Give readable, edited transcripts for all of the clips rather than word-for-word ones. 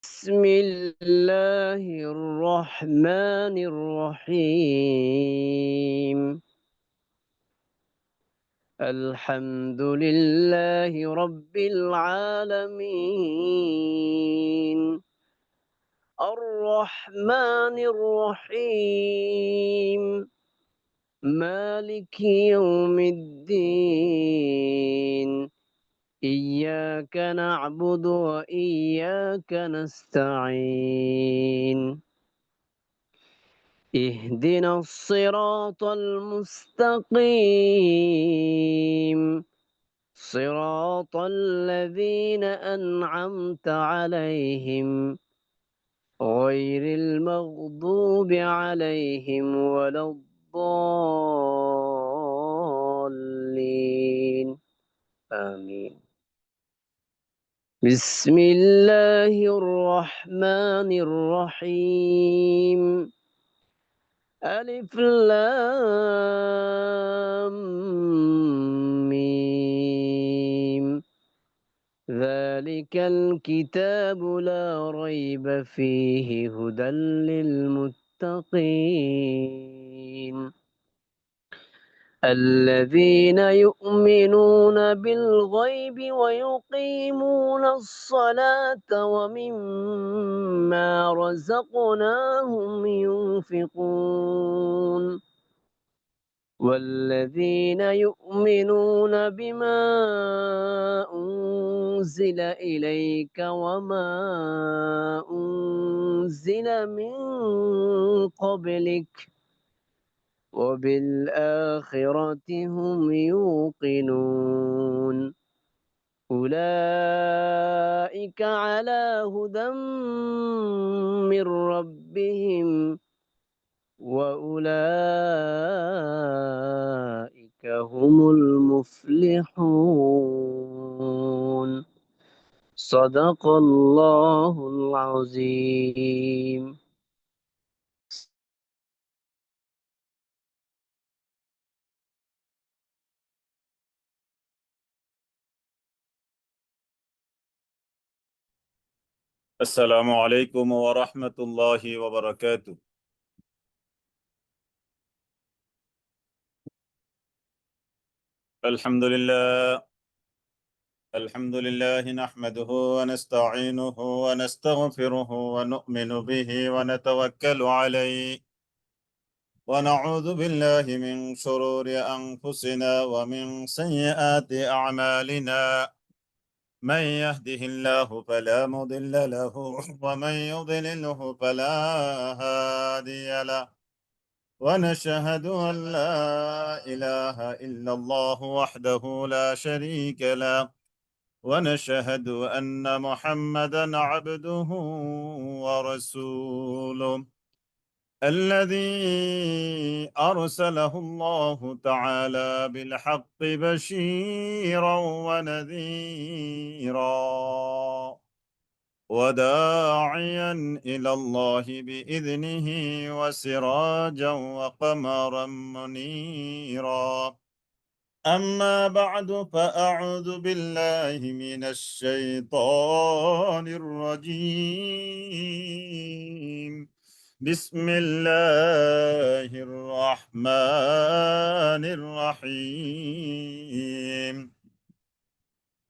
بسم الله الرحمن الرحيم. الحمد لله رب العالمين، الرحمن الرحيم، مالك يوم الدين. إياك نعبد وإياك نستعين. اهدنا الصراط المستقيم، صراط الذين أنعمت عليهم غير المغضوب عليهم ولا الضالين. آمين. بسم الله الرحمن الرحيم. ألف لام ميم. ذلك الكتاب لا ريب فيه هدى للمتقين، الذين يؤمنون بالغيب ويقيمون الصلاة ومما رزقناهم ينفقون، والذين يؤمنون بما أنزل إليك وما أنزل من قبلك وبالآخرة هم يوقنون. أولئك على هدى من ربهم وأولئك هم المفلحون. صدق الله العظيم. السلام عليكم ورحمة الله وبركاته. الحمد لله نحمده ونستعينه ونستغفره ونؤمن به ونتوكل عليه ونعوذ بالله من شرور أنفسنا ومن سيئات أعمالنا. من يهده الله فلا مضل له ومن يضلله فلا هادي له. ونشهد أن لا إله إلا الله وحده لا شريك له. ونشهد أن محمدا عبده ورسوله الذي أرسله الله تعالى بالحق بشيرا ونذيرا وداعيا إلى الله بإذنه وسراجا وقمرا منيرا. أما بعد فأعوذ بالله من الشيطان الرجيم. بسم الله الرحمن الرحيم.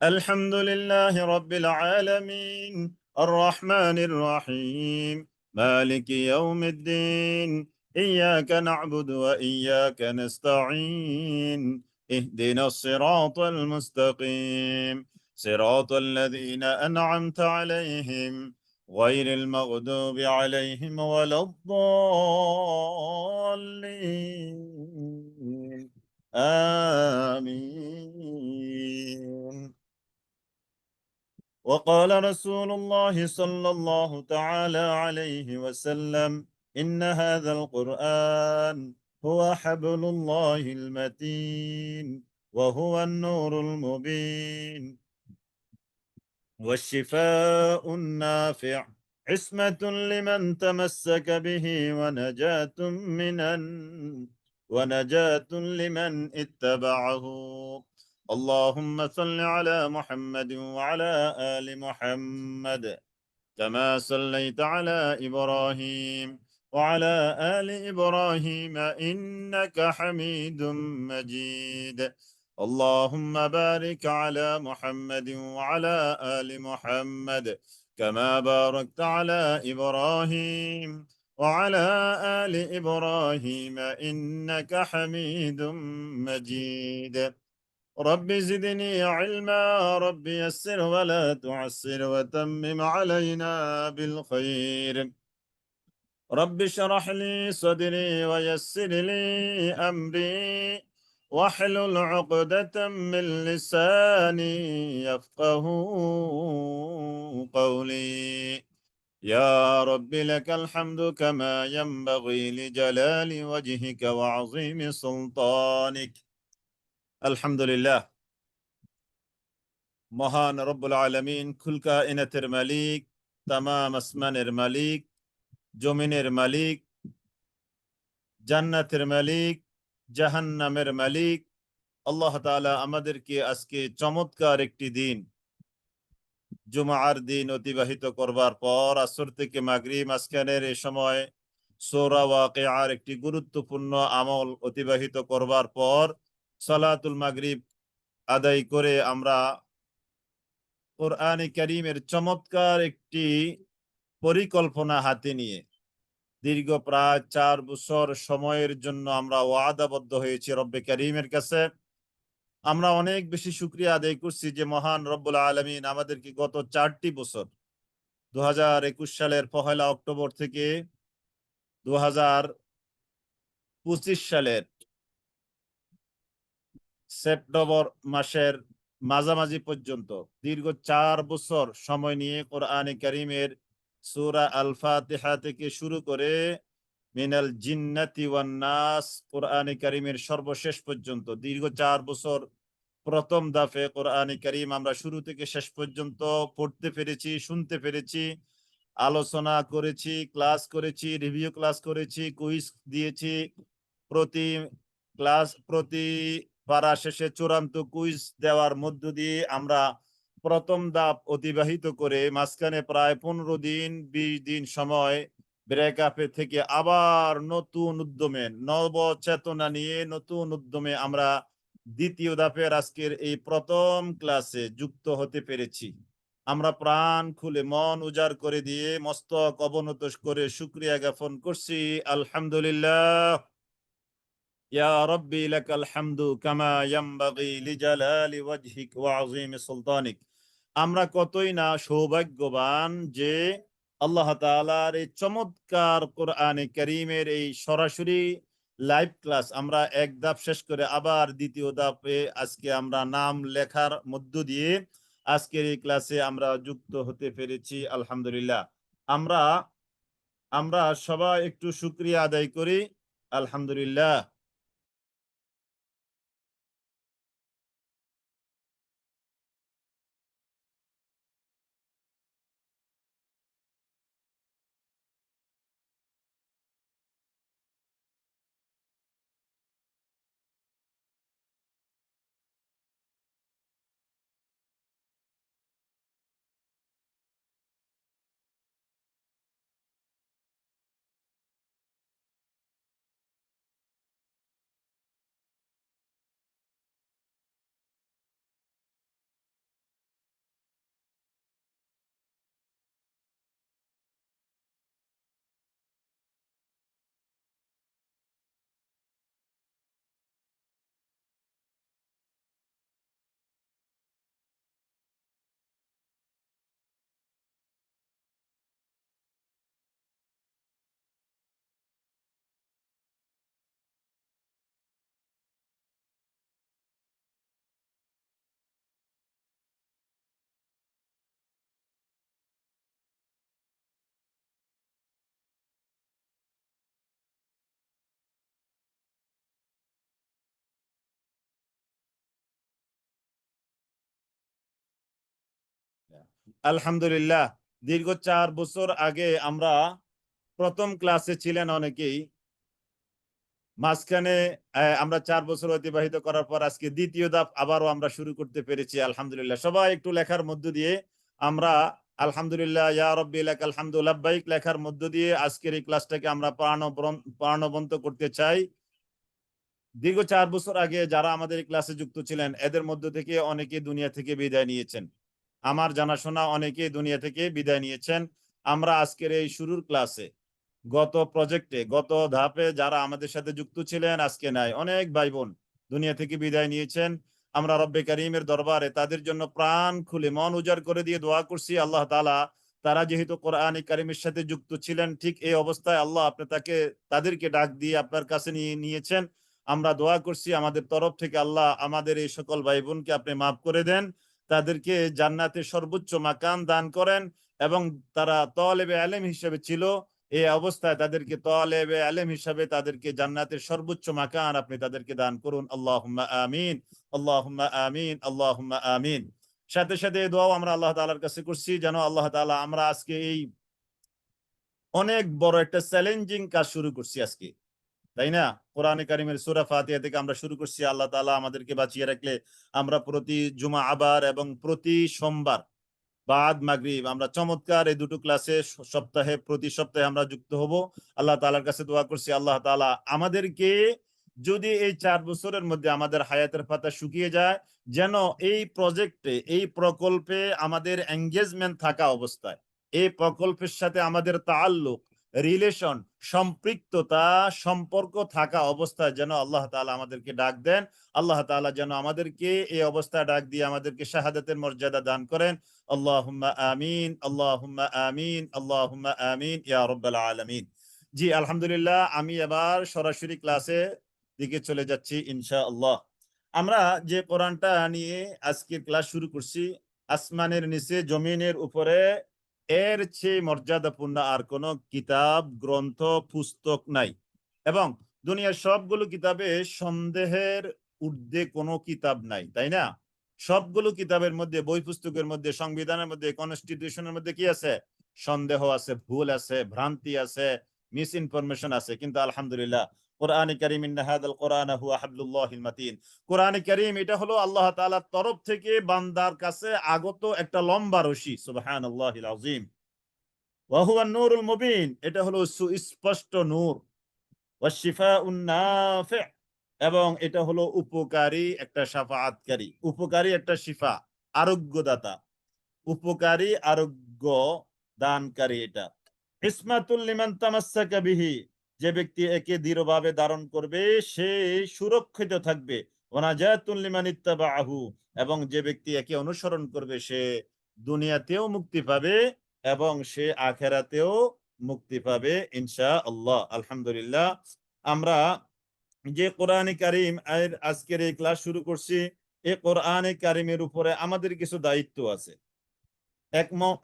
الحمد لله رب العالمين الرحمن الرحيم مالك يوم الدين. إياك نعبد وإياك نستعين. اهدنا الصراط المستقيم صراط الذين أنعمت عليهم غير المغضوب عليهم ولا الضالين. آمين. وقال رسول الله صلى الله تعالى عليه وسلم: إن هذا القرآن هو حبل الله المتين وهو النور المبين والشفاء النافع، عصمة لمن تمسك به ونجاة لمن اتبعه. اللهم صل على محمد وعلى آل محمد كما صليت على إبراهيم وعلى آل إبراهيم إنك حميد مجيد. اللهم بارك على محمد وعلى آل محمد كما باركت على إبراهيم وعلى آل إبراهيم إنك حميد مجيد. رب زدني علما، رب يسر ولا تعسر وتمم علينا بالخير. رب اشرح لي صدري ويسر لي أمري واحلل عقدة من لساني يفقه قولي. يا رب لك الحمد كما ينبغي لجلال وجهك وعظيم سلطانك. الحمد لله। মহান রব্বুল আলামিন, কুল কায়নাতের মালিক, তামাম আসমানের মালিক, জমিনের মালিক, জান্নাতের মালিক, জাহান্নামের মালিক আল্লাহ তাআলা আমাদেরকে আজকে চমৎকার একটি দিন, জুমার দিন অতিবাহিত করবার পর আসর থেকে মাগরিব মাঝখানের এই সময় সূরা ওয়াকিয়ার একটি গুরুত্বপূর্ণ আমল অতিবাহিত করবার পর সালাতুল মাগরিব আদায় করে আমরা কোরআনে কারীমের চমৎকার একটি পরিকল্পনা হাতে নিয়ে দীর্ঘ প্রায় 4 বছর সময়ের জন্য আমরা ওয়াদাবদ্ধ হয়েছি রব্বে কারীমের কাছে। আমরা অনেক বেশি শুকরিয়া আদায় করছি যে মহান রব্বুল আলামিন আমাদেরকে গত 4টি বছর 2021 সালের 1 অক্টোবর থেকে 2025 সালের সেপ্টেম্বর মাসের মাঝামাঝি পর্যন্ত দীর্ঘ 4 বছর সময় নিয়ে কোরআনে কারীমের সূরা আল ফাতিহা থেকে শুরু করে মিনাল জিন্নাতি ওয়ান নাস কোরআনে কারীমের সর্বশেষ পর্যন্ত দীর্ঘ 4 বছর প্রথম দফে কোরআনে কারীম আমরা শুরু থেকে শেষ পর্যন্ত পড়তে পেরেছি, শুনতে পেরেছি, আলোচনা করেছি, ক্লাস করেছি, রিভিউ ক্লাস করেছি, কুইজ দিয়েছি। প্রতি পারা শেষে চূড়ান্ত কুইজ দেওয়ার মধ্য দিয়ে আমরা প্রথম ধাপ অতিবাহিত করে মাঝখানে প্রায় 15 দিন 20 দিন সময় ব্রেকআপে থেকে আবার নতুন উদ্যমে, নব চেতনা নিয়ে নতুন উদ্যমে আমরা দ্বিতীয় ধাপের আজকের এই প্রথম ক্লাসে যুক্ত হতে পেরেছি। আমরা প্রাণ খুলে মন উজাড় করে দিয়ে মস্তক অবনত করে শুকরিয়া জ্ঞাপন করছি। আলহামদুলিল্লাহ। ইয়া রব্বি লাকাল হামদু কামা ইয়ানবাগি লিজালালি ওয়াজহিক ওয়া আযীমি সুলতানিক। আমরা কতই না সৌভাগ্যবান যে আল্লাহ তাআলার এই চমৎকার কোরআনে কারীমের এই সরাসরি লাইভ ক্লাস আমরা এক ধাপ শেষ করে আবার দ্বিতীয় ধাপে আজকে আমরা নাম লেখার মধ্য দিয়ে আজকের এই ক্লাসে আমরা যুক্ত হতে পেরেছি। আলহামদুলিল্লাহ। আমরা আমরা সবাই একটু শুকরিয়া আদায় করি। আলহামদুলিল্লাহ। আলহামদুলিল্লাহ। দীর্ঘ 4 বছর আগে আমরা প্রথম ক্লাসে ছিলেন অনেকেই। মাঝখানে আমরা 4 বছর অতিবাহিত করার পর আজকে দ্বিতীয় ধাপ আবারও আমরা শুরু করতে পেরেছি। আলহামদুলিল্লাহ। সবাই একটু লেখার মধ্য দিয়ে আমরা আলহামদুলিল্লাহ ইয়া রাব্বি লাকাল হামদু লাব্বাইক লেখার মধ্য দিয়ে আজকের এই ক্লাসটাকে আমরা প্রাণবন্ত করতে চাই। দীর্ঘ 4 বছর আগে যারা আমাদের এই ক্লাসে যুক্ত ছিলেন এদের মধ্য থেকে অনেকে দুনিয়া থেকে বিদায় নিয়েছেন। আমার জানাশোনা অনেকে দুনিয়া থেকে বিদায় নিয়েছেন। আমরা আজকের এই শুরুর ক্লাসে গত প্রজেক্টে গত ধাপে যারা আমাদের সাথে যুক্ত ছিলেন আজকে নাই, অনেক ভাই বোন দুনিয়া থেকে বিদায় নিয়েছেন। আমরা রব্বে কারীমের দরবারে তাদের জন্য প্রাণ খুলে মন উজাড় করে দিয়ে দোয়া করছি আল্লাহ তাআলা তারা যেহেতু কোরআনে কারীমের সাথে যুক্ত ছিলেন ঠিক এই অবস্থায় আল্লাহ আপনি তাদেরকে ডাক দিয়ে আপনার কাছে নিয়েছেন। আমরা দোয়া করছি আমাদের তরফ থেকে আল্লাহ আমাদের এই সকল ভাই বোনকে আপনি মাফ করে দেন, তাদেরকে জান্নাতের সর্বোচ্চ মাকাম দান করেন এবং তারা তালেবে ইলম হিসেবে ছিল এই অবস্থায় তাদেরকে তালেবে ইলম হিসেবে তাদেরকে জান্নাতের সর্বোচ্চ মাকাম আপনি তাদেরকে দান করুন। আল্লাহুম্মা আমিন, আল্লাহুম্মা আমিন, আল্লাহুম্মা আমিন। সাথে সাথে এই দোয়াও আমরা আল্লাহ তাআলার কাছে করছি যেন আল্লাহ তাআলা আমরা আজকে এই অনেক বড় একটা চ্যালেঞ্জিং কাজ শুরু করছি আজকে, তাই না? কোরআনে কারীমের সূরা ফাতিহা থেকে আমরা শুরু করছি। আল্লাহ তাআলা আমাদেরকে বাঁচিয়ে রাখলে আমরা প্রতি জুমা আবার এবং প্রতি সোমবার বাদ মাগরিব আমরা চমৎকার এই দুটো ক্লাসে প্রতি সপ্তাহে আমরা যুক্ত হব। আল্লাহ তাআলার কাছে দোয়া করছি আল্লাহ তাআলা আমাদেরকে যদি এই 4 বছরের মধ্যে আমাদের হায়াতের পাতা শুকিয়ে যায় যেন এই প্রজেক্টে এই প্রকল্পে আমাদের এনগেজমেন্ট থাকা অবস্থায় এই প্রকল্পের সাথে আমাদের তাআল্লুক রিলেশন সম্পৃক্ততা সম্পর্ক থাকা অবস্থায় যেন আল্লাহ তাআলা আমাদেরকে ডাক দেন। আল্লাহ তাআলা যেন আমাদেরকে এই অবস্থায় ডাক দিয়ে আমাদেরকে শাহাদাতের মর্যাদা দান করেন। আল্লাহুম্মা আমিন, আল্লাহুম্মা আমিন, আল্লাহুম্মা আমিন ইয়া রাব্বাল আলামিন। জি আলহামদুলিল্লাহ আমি এবার সরাসরি ক্লাসে দিকে চলে যাচ্ছি ইনশাআল্লাহ। আমরা যে কোরআনটা নিয়ে আজকের ক্লাস শুরু করছি আসমানের নিচে জমিনের উপরে এর চেয়ে মর্যাদাপূর্ণ আর কোনো কিতাব গ্রন্থ পুস্তক নাই এবং দুনিয়ার সবগুলো কিতাবে সন্দেহের ঊর্ধ্বে কোনো কিতাব নাই, তাই না? সবগুলো কিতাবের মধ্যে বই পুস্তকের মধ্যে সংবিধানের মধ্যে কনস্টিটিউশনের মধ্যে কি আছে? সন্দেহ আছে, ভুল আছে, ভ্রান্তি আছে, মিস ইনফরমেশন আছে। কিন্তু আলহামদুলিল্লাহ কোরআনে কারীম ইন্না হাযাল কোরআন হুয়া হাবলুল্লাহিল মাতিন, কোরআনে কারীম এটা হলো আল্লাহ তাআলার তরফ থেকে বান্দার কাছে আগত একটা লম্বা রশি। সুবহানাল্লাহিল আযীম। ওয়া হুয়া নূরুল মুবিন, এটা হলো সুস্পষ্ট নূর। ওয়া শিফাউন নাফি, এবং এটা হলো উপকারী একটা শাফাআতকারী, উপকারী একটা শিফা, আরোগ্যদাতা, উপকারী আরোগ্য দানকারী। এটা ইসমাতুল লিমান তামাসসাকা বিহি, যে ব্যক্তি একে দৃঢ়ভাবে ধারণ করবে সে সুরক্ষিত থাকবে। ওয়া নাজাতুল লিমান ইত্তাবাহু, এবং যে ব্যক্তি একে অনুসরণ করবে সে দুনিয়াতেও মুক্তি পাবে এবং সে আখিরাতেও মুক্তি পাবে ইনশাআল্লাহ। আলহামদুলিল্লাহ আমরা যে কোরআনে কারীম এর আজকের এই ক্লাস শুরু করছি এই কোরআনে কারীমের উপরে আমাদের কিছু দায়িত্ব আছে।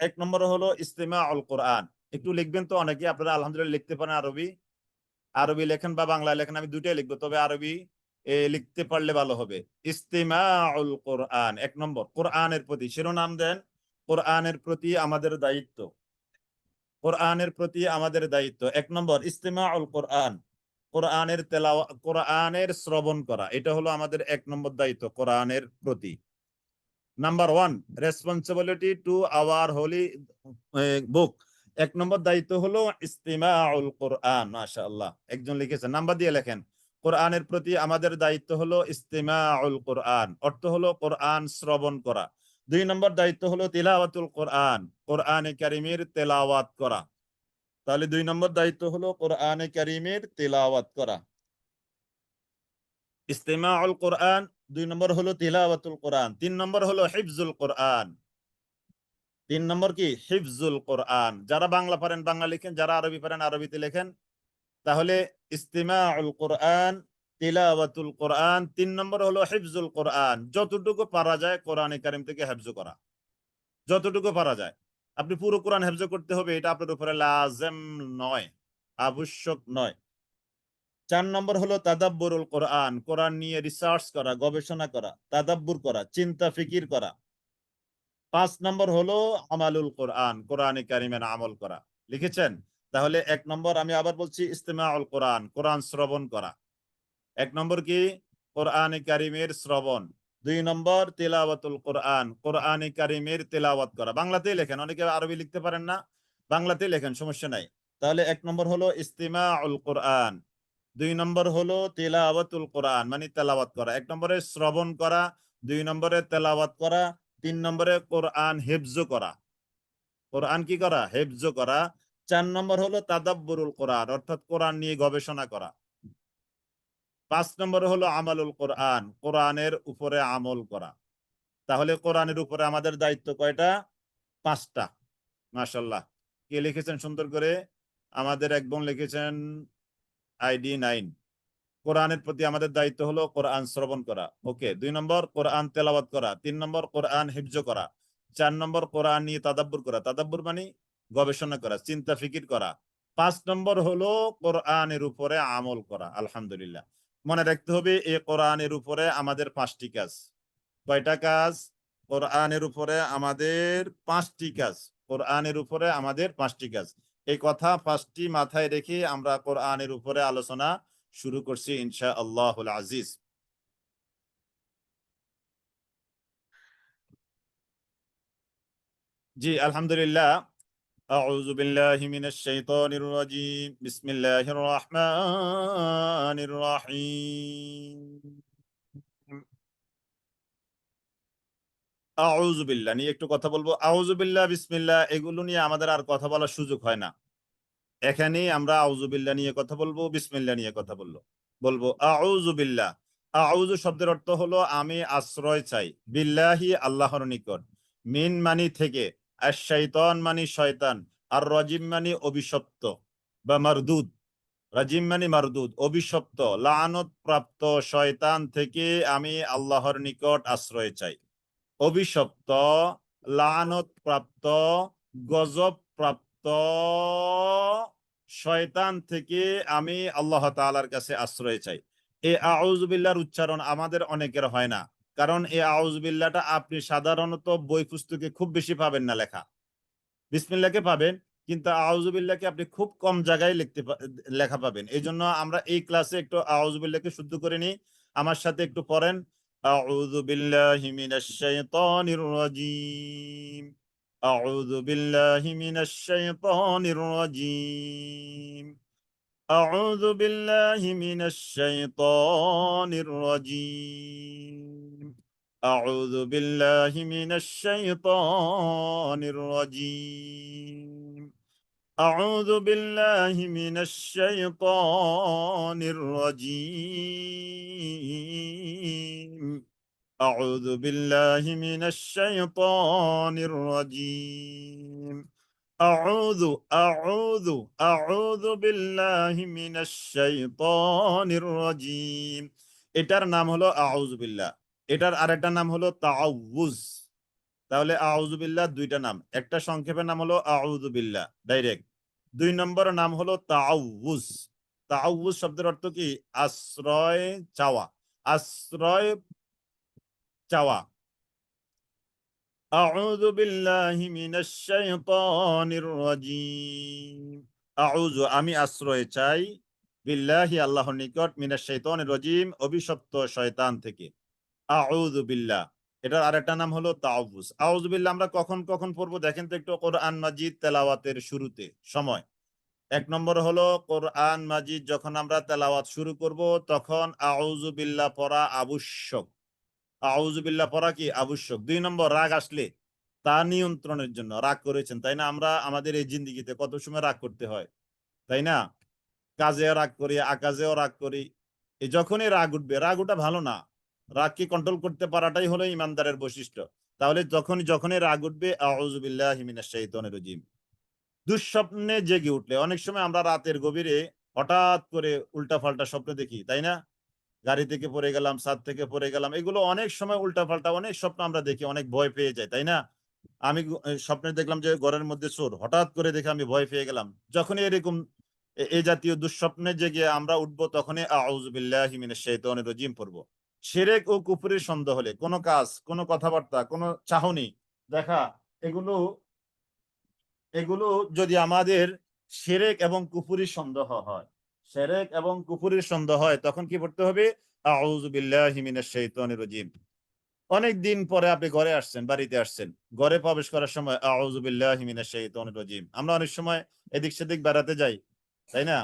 এক নম্বর হলো ইস্তিমাউল কোরআন। একটু লিখবেন তো অনেকে, আপনারা আলহামদুলিল্লাহ লিখতে পারেন আরবি, আরবি লেখেন বা বাংলা লেখেন, আমি দুইটাই লিখবো তবে আরবি লিখতে পারলে ভালো হবে। ইস্তিমাউল কোরআন এক নম্বর, কোরআনের প্রতি শিরোনাম দেন কোরআনের প্রতি আমাদের দায়িত্ব, কোরআনের প্রতি আমাদের দায়িত্ব। এক নম্বর ইস্তিমাউল কোরআন, কোরআনের তেলাওয়াত, কোরআনের শ্রবণ করা, এটা হলো আমাদের এক নম্বর দায়িত্ব কোরআনের প্রতি। Number 1 responsibility to our holy book, এক নম্বর দায়িত্ব হলো ইস্তিমাউল কোরআন। মাশাআল্লাহ, একজন লিখেছেন, নাম্বার দিয়ে লেখেন। কোরআনের প্রতি আমাদের দায়িত্ব হলো ইস্তিমাউল কোরআন, অর্থ হলো কোরআন শ্রবণ করা। 2 নম্বর দায়িত্ব হলো তিলাওয়াতুল কোরআন, কোরআনে কারীমের তেলাওয়াত করা। তাহলে 2 নম্বর দায়িত্ব হলো কোরআনে কারীমের তেলাওয়াত করা, ইস্তিমাউল কোরআন। 2 নম্বর হলো তিলাওয়াতুল কোরআন। 3 নম্বর হলো হিফজুল কোরআন। 3 নম্বর কি? হিফজুল কোরআন। যারা বাংলা পারেন বাংলা লিখেন, যারা আরবি পারেন আরবিতে লেখেন। তাহলে ইস্তিমাউল কোরআন, তিলাওয়াতুল কোরআন, 3 নম্বর হলো হিফজুল কোরআন। যতটুকু পারা যায় কোরআনে কারীম থেকে হিফজ করা, যতটুকু পারা যায়। আপনি পুরো কোরআন হিফজ করতে হবে এটা আপনার উপরে লাজেম নয়, আবশ্যক নয়। 4 নম্বর হলো তাদাব্বুরুল কোরআন, কোরআন নিয়ে রিসার্চ করা, গবেষণা করা, তাদাব্বুর করা, চিন্তা ফিকির করা। 5 নম্বর হলো আমালুল কোরআন, কোরআনে কারীমের আমল করা। লিখেছেন? তাহলে 1 নম্বর আমি আবার বলছি ইস্তিমাউল কোরআন, কোরআন শ্রবণ করা। 1 নম্বর কি? কোরআনে কারীমের শ্রবণ। 2 নম্বর তিলাওয়াতুল কোরআন, কোরআনে কারিমের তেলাওয়াত করা। বাংলাতেই লেখেন, অনেকে আরবি লিখতে পারেন না, বাংলাতেই লেখেন, সমস্যা নাই। তাহলে 1 নম্বর হলো ইস্তিমাউল কোরআন, 2 নম্বর হলো তিলাওয়াতুল কোরআন মানে তেলাওয়াত করা। 1 নম্বরে শ্রবণ করা, 2 নম্বরে তেলাওয়াত করা, 3 নম্বরে কোরআন হিফজ করা। কোরআন কি করা? হিফজ করা। 4 নম্বর হলো তাদাব্বুরুল কোরআন, অর্থাৎ কোরআন নিয়ে গবেষণা করা। 5 নম্বর হলো আমালুল কোরআন, কোরআনের উপরে আমল করা। তাহলে কোরআনের উপরে আমাদের দায়িত্ব কয়টা? 5টা। মাশাআল্লাহ, কে লিখেছেন সুন্দর করে? আমাদের এক বোন লিখেছেন ID 9। কোরআনের প্রতি আমাদের দায়িত্ব হলো কোরআন শ্রবণ করা। ওকে, 2 নম্বর কোরআন তেলাওয়াত করা, 3 নম্বর কোরআন হিফজ করা, 4 নম্বর কোরআন নিয়ে তাদাব্বুর করা। তাদাব্বুর মানে গবেষণা করা, চিন্তা ফিকির করা। 5 নম্বর হলো কোরআনের উপরে আমল করা। আলহামদুলিল্লাহ, মনে রাখতে হবে এই কোরআনের উপরে আমাদের 5টি কাজ। কয়টা কাজ? কোরআনের উপরে আমাদের 5টি কাজ। কোরআনের উপরে আমাদের 5টি কাজ। এই কথা 5টি মাথায় রেখে আমরা কোরআনের উপরে আলোচনা শুরু করছি ইনশাআল্লাহুল আজিজ। জি আলহামদুলিল্লাহ। আউযু বিল্লাহি মিনাশ শাইতানির রাজীম, বিসমিল্লাহির রহমানির রহিম। আউযু বিল্লাহ নিয়ে একটু কথা বলবো। আউযু বিল্লাহ, বিসমিল্লাহ এগুলো নিয়ে আমাদের আর কথা বলার সুযোগ হয় না। এখানেই আমরা আউযু বিল্লাহ নিয়ে কথা বলবো, বিসমিল্লাহ নিয়ে কথা বলবো। আউযু বিল্লাহ, আউযু শব্দের অর্থ হলো আমি আশ্রয় চাই, বিল্লাহি আল্লাহর নিকট, মিন মানি থেকে, আর শাইতান মানি শয়তান, আর রাজিম মানি অভিশপ্ত বা মারদুদ। রাজিম মানি মারদুদ, অভিশপ্ত লানত প্রাপ্ত শয়তান থেকে আমি আল্লাহর নিকট আশ্রয় চাই। অভিশপ্ত, লানত প্রাপ্ত, গজব প্রাপ্ত শয়তান থেকে আমি আল্লাহ তাআলার কাছে আশ্রয় চাই। এই আউযু বিল্লাহর উচ্চারণ আমাদের অনেকের হয় না, কারণ এই আউযু বিল্লাহটা আপনি সাধারণত বই পুস্তকে খুব বেশি পাবেন না লেখা। বিসমিল্লাহকে পাবেন, কিন্তু আউযু বিল্লাহকে আপনি খুব কম জায়গায় লেখা পাবেন। এই জন্য আমরা এই ক্লাসে একটু আউযু বিল্লাহকে শুদ্ধ করে নিই। আমার সাথে একটু পড়েন, আউযু বিল্লাহি মিনাশ শাইতানির রাজীম, আউযু বিল্লাহি মিনাশ শাইতানির রাজীম, আউযু বিল্লাহি মিনাশ শাইতানির রাজীম, আউযু বিল্লাহি মিনাশ শাইতানির রাজীম, আউযু বিল্লাহি মিনাশ শাইতানির রাজীম, আউযু বিল্লাহি মিনাশ শাইতানির রাজীম, আউযু আউযু আউযু বিল্লাহি মিনাশ শাইতানির রাজীম। এটার নাম হলো আউযু বিল্লাহ। এটার আরেকটা নাম হলো তাআউযুজ। তাহলে আউযু বিল্লাহ 2টা নাম, একটা সংক্ষেপের নাম হলো আউযু বিল্লাহ ডাইরেক্ট, 2 নম্বর নাম হলো তাআউযুজ। তাআউযুজ শব্দের অর্থ কি? আশ্রয় চাওয়া, আশ্রয় চাওয়া। আউযু বিল্লাহি মিনাশ শাইতানির রাজীম, আউযু আমি আশ্রয় চাই, বিল্লাহি আল্লাহর নিকট, মিনাশ শাইতানির রাজীম অভিশপ্ত শয়তান থেকে। আউযু বিল্লাহ, এটার আরেকটা নাম হলো তাআউযুজ। আউযু বিল্লাহ আমরা কখন কখন পড়বো দেখেন তো একটু, কোরআন মাজিদ তেলাওয়াতের শুরুতে সময়। 1 নম্বর হলো কোরআন মাজিদ যখন আমরা তেলাওয়াত শুরু করব তখন আউযু বিল্লাহ পড়া আবশ্যক। আউযু বিল্লাহ পড়া কি আবশ্যক। 2 নম্বর রাগ আসলে তা নিয়ন্ত্রণের জন্য। রাগ করেছেন তাই না? আমরা আমাদের এই জিন্দেগিতে কত সময় রাগ করতে হয়, তাই না? কাজেও রাগ করি, আকাজেও রাগ করি। এই যখনই রাগ উঠবে, রাগ ওঠা ভালো না, রাগকে কন্ট্রোল করতে পারাটাই হলো ইমানদারের বৈশিষ্ট্য। তাহলে যখনই রাগ উঠবে আউযু বিল্লাহি মিনাশ শাইতানির রাজীম। দুঃস্বপ্নে জেগে উঠলে, অনেক সময় আমরা রাতের গভীরে হঠাৎ করে উল্টাপাল্টা স্বপ্ন দেখি, তাই না? গাড়ি থেকে পড়ে গেলাম, ছাদ থেকে পড়ে গেলাম, এগুলো অনেক সময় উল্টাপাল্টা অনেক স্বপ্ন আমরা দেখি, অনেক ভয় পেয়ে যাই, তাই না? আমি স্বপ্নে দেখলাম যে ঘরের মধ্যে চোর, হঠাৎ করে দেখে আমি ভয় পেয়ে গেলাম। যখনই এরকম এই জাতীয় দুঃস্বপ্নে জেগে আমরা উঠবো তখনই আউযু বিল্লাহি মিনাশ শাইতানির রাজীম পড়বো। শিরক ও কুফরির সন্দেহ হলে, কোনো কাজ, কোনো কথাবার্তা, কোনো চাহনি দেখা, এগুলো এগুলো যদি আমাদের শিরক এবং কুফরির সন্দেহ হয়, শিরক এবং কুফরির সন্দেহ হয়, তখন কি পড়তে হবে? আউযু বিল্লাহি মিনাশ শাইতানির রাজীম। অনেক দিন পরে আপনি ঘরে আসছেন, বাড়িতে আসছেন, ঘরে প্রবেশ করার সময় আউযু বিল্লাহি মিনাশ শাইতানির রাজিম। আমরা অনেক সময় এদিক সেদিক বেড়াতে যাই, তাই না?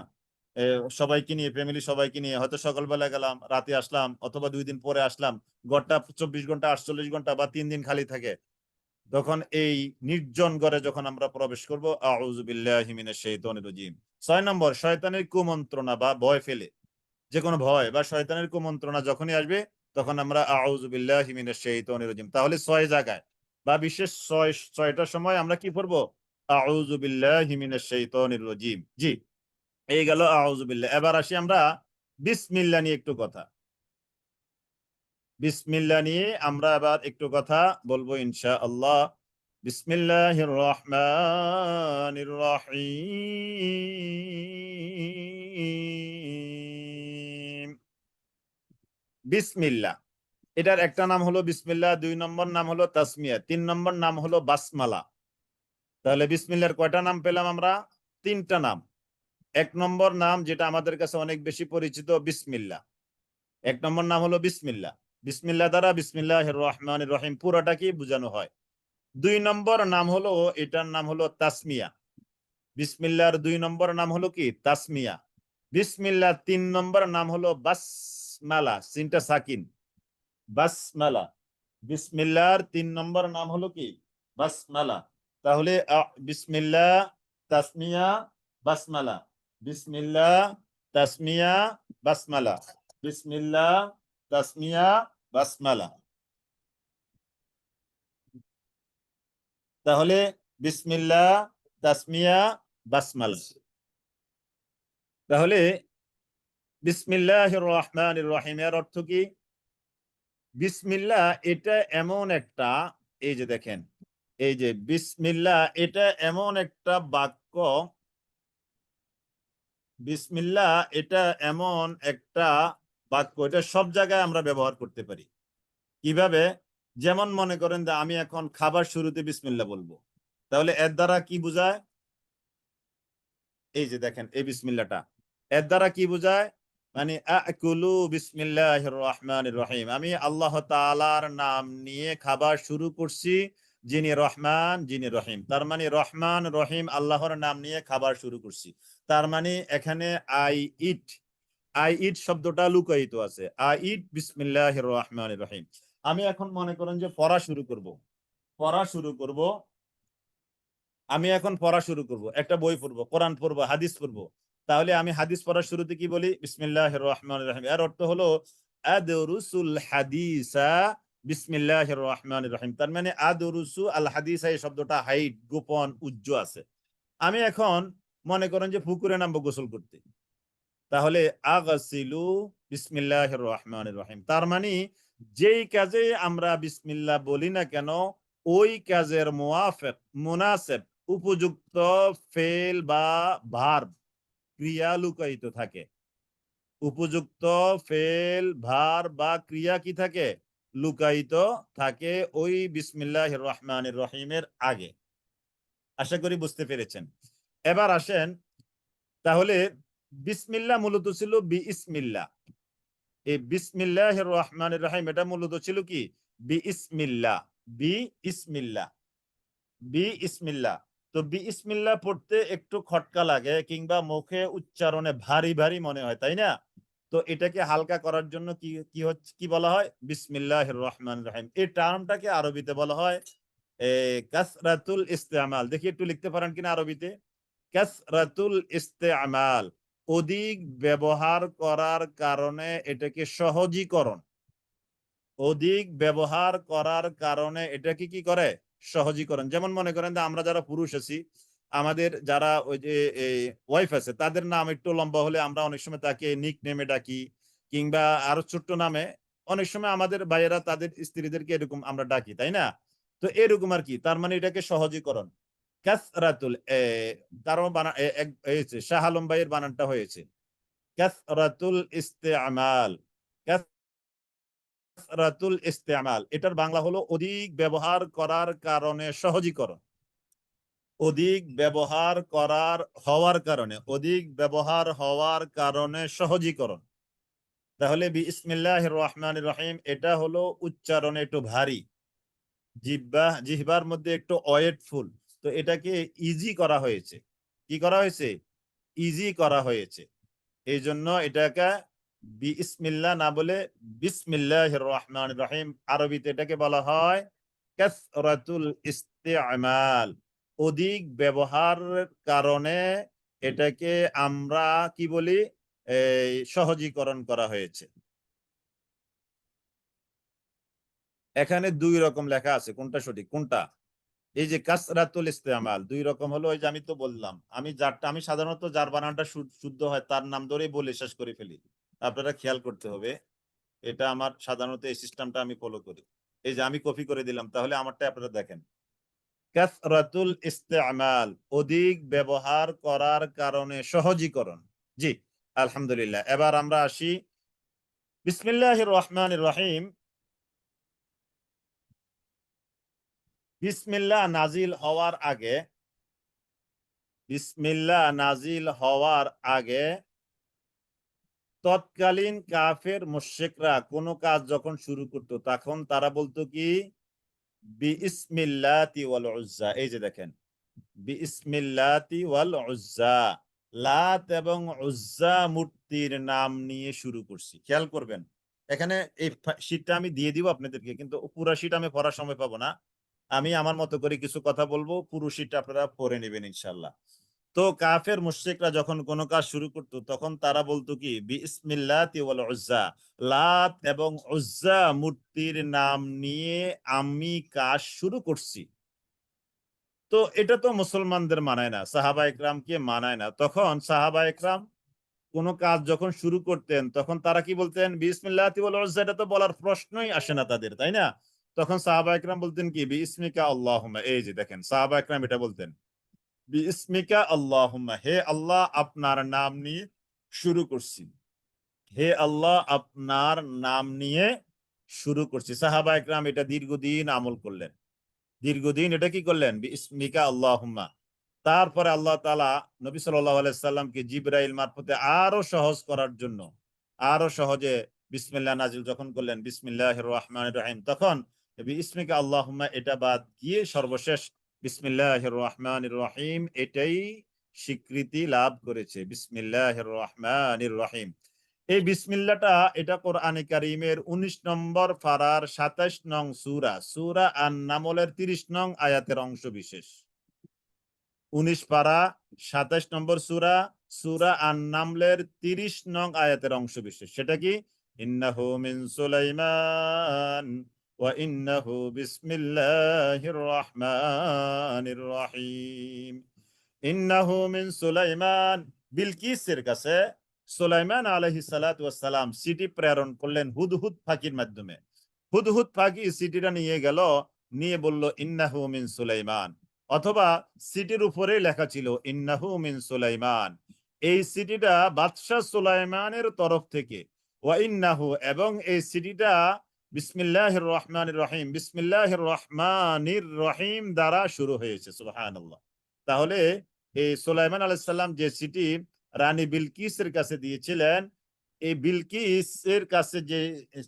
সবাইকে নিয়ে, ফ্যামিলি সবাইকে নিয়ে হয়তো সকালবেলা গেলাম, রাতে আসলাম, অথবা 2 দিন পরে আসলাম। ঘরটা 24 ঘন্টা, 48 ঘন্টা বা 3 দিন খালি থাকে। তখন এই নির্জন ঘরে যখন আমরা প্রবেশ করব, আউযু বিল্লাহি মিনাশ শাইতানির রাজিম। 6 নম্বর, শয়তানের কুমন্ত্রণা বা ভয় ফেলে, যে কোনো ভয় বা শয়তানের কুমন্ত্রণা যখনই আসবে, তখন আমরা আউযু বিল্লাহি মিনাশ শাইতানির রাজিম। তাহলে 6 জায়গায় বা বিশেষ 6টার সময় আমরা কি পড়ব? আউযু বিল্লাহি মিনাশ শাইতানির রাজিম। জি, এই গেল আউযু বিল্লাহ। এবার আসি আমরা বিসমিল্লাহ নিয়ে একটু কথা। বিসমিল্লাহ নিয়ে আমরা এবার একটু কথা বলবো ইনশাআল্লাহ। বিসমিল্লাহির রহমানির রহিম। বিসমিল্লাহ, এটার একটা নাম হলো বিসমিল্লাহ, 2 নম্বর নাম হলো তাসমিয়া, 3 নম্বর নাম হলো বাসমালা। তাহলে বিসমিল্লাহর কয়টা নাম পেলাম আমরা? 3টা নাম। 1 নম্বর নাম যেটা আমাদের কাছে অনেক বেশি পরিচিত, বিসমিল্লাহ। 1 নম্বর নাম হলো বিসমিল্লাহ। বিসমিল্লাহ দ্বারা বিসমিল্লাহির রহমানির রহিম পুরোটা কি বোঝানো হয়। 2 নম্বর নাম হলো, এটার নাম হলো তাসমিয়া। বিসমিল্লাহর 2 নম্বর নাম হলো কি? তাসমিয়া। বিসমিল্লাহ 3 নম্বর নাম হলো বাসমালা, সিনটা সাকিন, বাসমালা। বিসমিল্লাহর 3 নম্বর নাম হলো কি? বাসমালা। তাহলে বিসমিল্লাহ, তাসমিয়া, বাসমালা। বিসমিল্লাহ, তাসমিয়া, বাসমালা। বিসমিল্লাহ, তাসমিয়া, বাসমালা। তাহলে বিসমিল্লাহ, তাসমিয়া, বাসমালা। তাহলে বিসমিল্লাহির রহমানির রহিম এর অর্থ কি? বিসমিল্লাহ এটা এমন একটা, এই যে দেখেন, এই যে বিসমিল্লাহ এটা এমন একটা বাক্য, বিসমিল্লাহ এটা এমন একটা বাক্য, এটা সব জায়গায় আমরা ব্যবহার করতে পারি। কিভাবে? যেমন মনে করেন যে আমি এখন খাবার শুরুতে বিসমিল্লাহ বলবো, তাহলে এর দ্বারা কি বোঝায়? এই যে দেখেন এই বিসমিল্লাহটা, এর দ্বারা কি বোঝায়? মানে আকুলু বিসমিল্লাহির রহমানির রহিম, আমি আল্লাহ তাআলার নাম নিয়ে খাবার শুরু করছি, যিনি রহমান, যিনি রহিম। তার মানে রহমান রহিম আল্লাহর নাম নিয়ে খাবার শুরু করছি। তার মানে এখানে আই ইট, আই ইট শব্দটা লুকায়িত আছে। আই ইট বিসমিল্লাহির রহমানির রহিম। আমি এখন মনে করেন যে পড়া শুরু করব, পড়া শুরু করব, আমি এখন পড়া শুরু করব, একটা বই পড়বো, কোরআন পড়বো, হাদিস পড়বো। তাহলে আমি হাদিস পড়ার শুরুতে কি বলি? বিসমিল্লাহির রহমানির রহিম। এর অর্থ হলো আদরুসুল হাদিসা বিসমিল্লাহির রহমানির রহিম। তার মানে আদরুসু আল হাদিসা, এই শব্দটা হাইড, গোপন, উজ্জ আছে। আমি এখন মনে করেন যে পুকুরে নামবো গোসল করতে, তাহলে আগসিলু বিসমিল্লাহির রহমানির রহিম। তার মানে যেই কাজে আমরা বিসমিল্লাহ বলি না কেন, ওই কাজের মুআফিক, মুনাসিব, উপযুক্ত ফেল বা ভার্ব, ক্রিয়া লুকায়িত থাকে। উপযুক্ত ফেল, ভার্ব বা ক্রিয়া কি থাকে? লুকায়িত থাকে ওই বিসমিল্লাহির রহমানির রহিমের আগে। আশা করি বুঝতে পেরেছেন। এবার আসেন, তাহলে বিসমিল্লাহ মূলত ছিল বিইসমিল্লাহ। এই বিসমিল্লাহির রহমানির রহিম এটা মূলত ছিল কি? বিইসমিল্লাহ, বিইসমিল্লাহ, বিইসমিল্লাহ। তো বিইসমিল্লাহ পড়তে একটু খটকা লাগে, কিংবা মুখে উচ্চারণে ভারী ভারী মনে হয়, তাই না? তো এটাকে হালকা করার জন্য কি কি হচ্ছে, কি বলা হয়? বিসমিল্লাহির রহমানির রহিম। এই টার্মটাকে আরবিতে বলা হয় কাসরাতুল ইস্তেমাল। দেখি একটু লিখতে পারেন কিনা আরবিতে? কাসরাতুল ইস্তেমাল, অধিক ব্যবহার করার কারণে এটাকে সহজীকরণ, অধিক ব্যবহার করার কারণে এটাকে কি করে? সহজীকরণ। যেমন মনে করেন যে আমরা যারা পুরুষ আছি, আমাদের যারা ওই যে ওয়াইফ আছে, তাদের নাম একটু লম্বা হলে আমরা অনেক সময় তাকে নিক নেমে ডাকি, কিংবা আরো ছোট্ট নামে। অনেক সময় আমাদের ভাইয়েরা তাদের স্ত্রীদেরকে এরকম আমরা ডাকি, তাই না? তো এরকম আর কি। তার মানে এটাকে সহজীকরণ। কাসরাতুল কারো বানান শাহ আলম ভাইয়ের বানানটা হয়েছে কাসরাতুল ইস্তেমাল। কাসরাতুল ইস্তেমাল, এটার বাংলা হলো অধিক ব্যবহার করার কারণে সহজীকরণ। অধিক ব্যবহার করার হওয়ার কারণে, অধিক ব্যবহার হওয়ার কারণে সহজীকরণ। তাহলে বিসমিল্লাহির রহমানির রহিম এটা হলো উচ্চারণে একটু ভারী, জিহ্বার মধ্যে একটু ওয়েটফুল, তো এটাকে ইজি করা হয়েছে। কি করা হয়েছে? ইজি করা হয়েছে। এই জন্য এটাকে বিসমিল্লাহ না বলে বিসমিল্লাহির রহমানির রহিম, আরবিতে এটাকে বলা হয় কাসরাতুল ইস্তেমাল, অধিক ব্যবহারের কারণে এটাকে আমরা কি বলি, এই সহজীকরণ করা হয়েছে। এখানে দুই রকম লেখা আছে, কোনটা সঠিক কোনটা? এই যে কাসরাতুল ইস্তেমাল দুই রকম হলো, ওই যে আমি তো বললাম, আমি সাধারণত যার বানানটা শুদ্ধ হয় তার নাম ধরেই বলে শেষ করে ফেলি। আপনারা খেয়াল করতে হবে, এটা আমার সাধারণত এই সিস্টেমটা আমি ফলো করি। এই যে আমি কপি করে দিলাম, তাহলে আমারটা আপনারা দেখেন, কাসরাতুল ইস্তেমাল, অধিক ব্যবহার করার কারণে সহজীকরণ। জি, আলহামদুলিল্লাহ। এবার আমরা আসি বিসমিল্লাহির রহমানির রহিম। বিসমিল্লাহ নাজিল হওয়ার আগে, বিসমিল্লাহ নাজিল হওয়ার আগে তৎকালীন কাফের মুশরিকরা কোনো কাজ যখন শুরু করতো তখন তারা বলতো কি, বিসমিল্লাতি ওয়াল উজ্জা। এই যে দেখেন, বিসমিল্লাতি ওয়াল উজ্জা, লাত এবং উজ্জা মূর্তির নাম নিয়ে শুরু করছি। খেয়াল করবেন, এখানে এই শীটটা আমি দিয়ে দিব আপনাদেরকে, কিন্তু পুরো শীট আমি পড়ার সময় পাবো না। আমি আমার মতো করে কিছু কথা বলবো, পুরো শীটটা আপনারা পড়ে নেবেন ইনশাল্লাহ। তো কাফের মুশরিকরা যখন কোনো কাজ শুরু করতো তখন তারা বলতো কি, বিসমিল্লাতি ওয়াল উজ্জা, লাত এবং উজ্জা মূর্তির নাম নিয়ে আমি কাজ শুরু করছি। তো এটা তো মুসলমানদের মানায় না, সাহাবা ইকরামকে মানায় না। তখন সাহাবা ইকরাম কোনো কাজ যখন শুরু করতেন তখন তারা কি বলতেন, বিসমিল্লাহি ওয়াল উজ্জা, এটা তো বলার প্রশ্নই আসে না তাদের, তাই না? তখন সাহাবা ইকরাম বলতেন কি, বিসমিকা আল্লাহুম্মা। এই যে দেখেন, সাহাবা ইকরাম এটা বলতেন, বিসমিকা আল্লাহুম্মা, হে আল্লাহ আপনার নাম নিয়ে শুরু করছি, হে আল্লাহ আপনার নাম নিয়ে শুরু করছি। সাহাবা ইকরাম এটা দীর্ঘদিন আমল করলেন, দীর্ঘদিন এটা কি করলেন, বিসমিকা আল্লাহুম্মা। তারপরে আল্লাহ তাআলা নবী সাল্লাল্লাহু আলাইহি সাল্লামকে জিবরাইল মারফতে আরো সহজ করার জন্য আরো সহজে বিসমিল্লাহ নাজিল যখন করলেন, বিসমিল্লাহির রহমানির রহিম, তখন বিসমিকা আল্লাহুম্মা এটা বাদ গিয়ে সর্বশেষ বিসমিল্লাহির রহমানির রহিম এটাই স্বীকৃতি লাভ করেছে, বিসমিল্লাহির রহমানির রহিম। এই বিসমিল্লাহটা এটা কোরআনে কারীমের 19 নম্বর পারার 27 নং সূরা, সূরা আন-নামলের 30 নং আয়াতের অংশ বিশেষ। 19 পারা 27 নম্বর সূরা, সূরা আন-নামলের 30 নং আয়াতের অংশ বিশেষ। সেটা কি, ইন্নাহু মিন সুলাইমান ওয়া ইন্নাহু বিসমিল্লাহির রহমানির রহিম। ইন্নাহু মিন সুলাইমান, বিলকিসের কাছে সুলাইমান আলাইহিস সালাতু ওয়াস সালাম চিঠি প্রেরণ করলেন হুদহুদ পাখির মাধ্যমে। হুদহুদ পাখি চিঠিটা নিয়ে গেল, নিয়ে বলল ইন্নাহু মিন সুলাইমান, অথবা চিঠির উপরে লেখা ছিল ইন্নাহু মিন সুলাইমান, এই চিঠিটা বাদশাহ সুলাইমানের তরফ থেকে, ওয়া ইন্নাহু এবং এই চিঠিটা বিসমিল্লাহির রহমানির রহিম, বিসমিল্লাহির রহমানির রহিম দ্বারা শুরু হয়েছে। সুবহানাল্লাহ। তাহলে এই সুলাইমান আলাইহিস সালাম যে চিঠি রানী বিলকিসের কাছে দিয়েছিলেন, এই বিলকিসের কাছে যে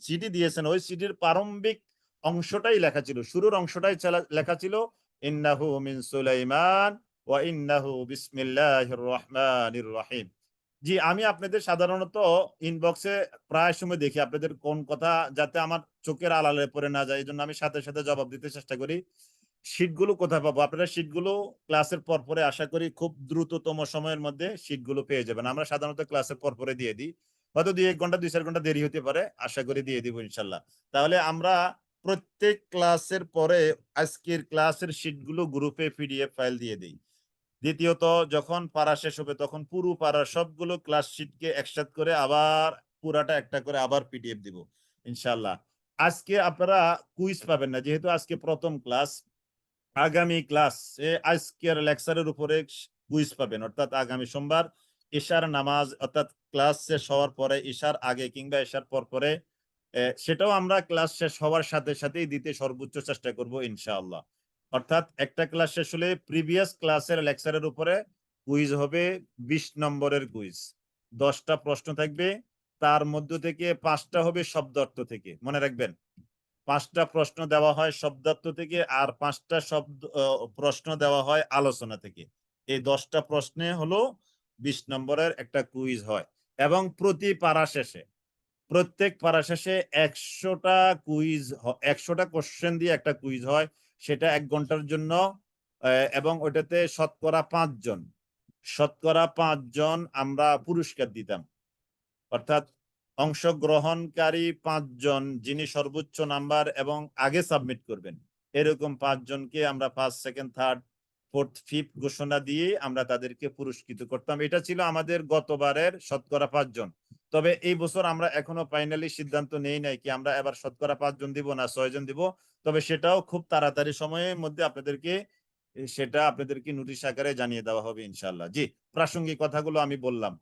চিঠি দিয়েছেন ওই চিঠির প্রারম্ভিক অংশটাই লেখা ছিল, শুরুর অংশটাই লেখা ছিল ইন্নাহু মিন সুলাইমান ওয়া ইন্নাহু বিসমিল্লাহির রহমানির রহিম। জি, আমি আপনাদের সাধারণত ইনবক্সে প্রায় সময় দেখি আপনাদের কোন কথা যাতে আমার চোখের আড়ালে পড়ে না যায়, এই জন্য আমি সাথে সাথে জবাব দিতে চেষ্টা করি। শীটগুলো কোথায় পাবো? আপনারা শীটগুলো ক্লাসের পর পরে আশা করি খুব দ্রুততম সময়ের মধ্যে শীটগুলো পেয়ে যাবেন। আমরা সাধারণত ক্লাসের পর পরে দিয়ে দিই, হয়তো 2-1 ঘন্টা 2-4 ঘন্টা দেরি হতে পারে, আশা করি দিয়ে দিব ইনশাল্লাহ। তাহলে আমরা প্রত্যেক ক্লাসের পরে আজকের ক্লাসের শীটগুলো গ্রুপে পিডিএফ ফাইল দিয়ে দিই। দ্বিতীয়ত যখন পারা শেষ হবে তখন পুরো পাড়ার সবগুলো ক্লাস শিটকে একসাথ করে আবার পুরাটা একটা করে আবার পিডিএফ দিব ইনশাল্লাহ। আজকে আপনারা কুইজ পাবেন না, যেহেতু আজকে প্রথম ক্লাস। আগামী ক্লাসে আজকের লেকচারের উপরে কুইজ পাবেন, অর্থাৎ আগামী সোমবার ঈশার নামাজ, অর্থাৎ ক্লাস শেষ হওয়ার পরে ঈশার আগে কিংবা ঈশার পর পরে, সেটাও আমরা ক্লাস শেষ হওয়ার সাথে সাথেই দিতে সর্বোচ্চ চেষ্টা করব ইনশাআল্লাহ। অর্থাৎ একটা ক্লাস শেষ হলে প্রিভিয়াস ক্লাসের লেকচারের উপরে কুইজ হবে, 20 নম্বরের কুইজ, 10টা প্রশ্ন থাকবে, তার মধ্য থেকে 5টা হবে শব্দার্থ থেকে, মনে রাখবেন। 5টা প্রশ্ন দেওয়া হয় শব্দার্থ থেকে, আর 5টা প্রশ্ন দেওয়া হয় আলোচনা থেকে। এই 10টা প্রশ্নে হলো 20 নম্বরের একটা কুইজ হয়, এবং প্রতি পারা শেষে, প্রত্যেক পারা শেষে 100টা কুইজ, 100টা কোশ্চেন দিয়ে একটা কুইজ হয়। সেটা 1 ঘন্টার জন্য, এবং ওটাতে শতকরা 5 জন আমরা পুরস্কার দিতাম। অর্থাৎ অংশগ্রহণকারী 5 জন, যিনি সর্বোচ্চ নাম্বার এবং আগে সাবমিট করবেন, এরকম 5 জনকে আমরা first, second, third, fourth, fifth ঘোষণা দিয়ে আমরা তাদেরকে পুরস্কৃত করতাম। এটা ছিল আমাদের গতবারের শতকরা 5 জন। তবে এই বছর আমরা এখনো ফাইনালি সিদ্ধান্ত নেই নাই কি আমরা এবার শতকরা 5 জন দিব না 6 জন দিব। তবে সেটাও খুব তাড়াতাড়ি সময়ের মধ্যে আপনাদেরকে নোটিশ আকারে জানিয়ে দেওয়া হবে ইনশাআল্লাহ। জি, প্রাসঙ্গিক কথাগুলো আমি বললাম।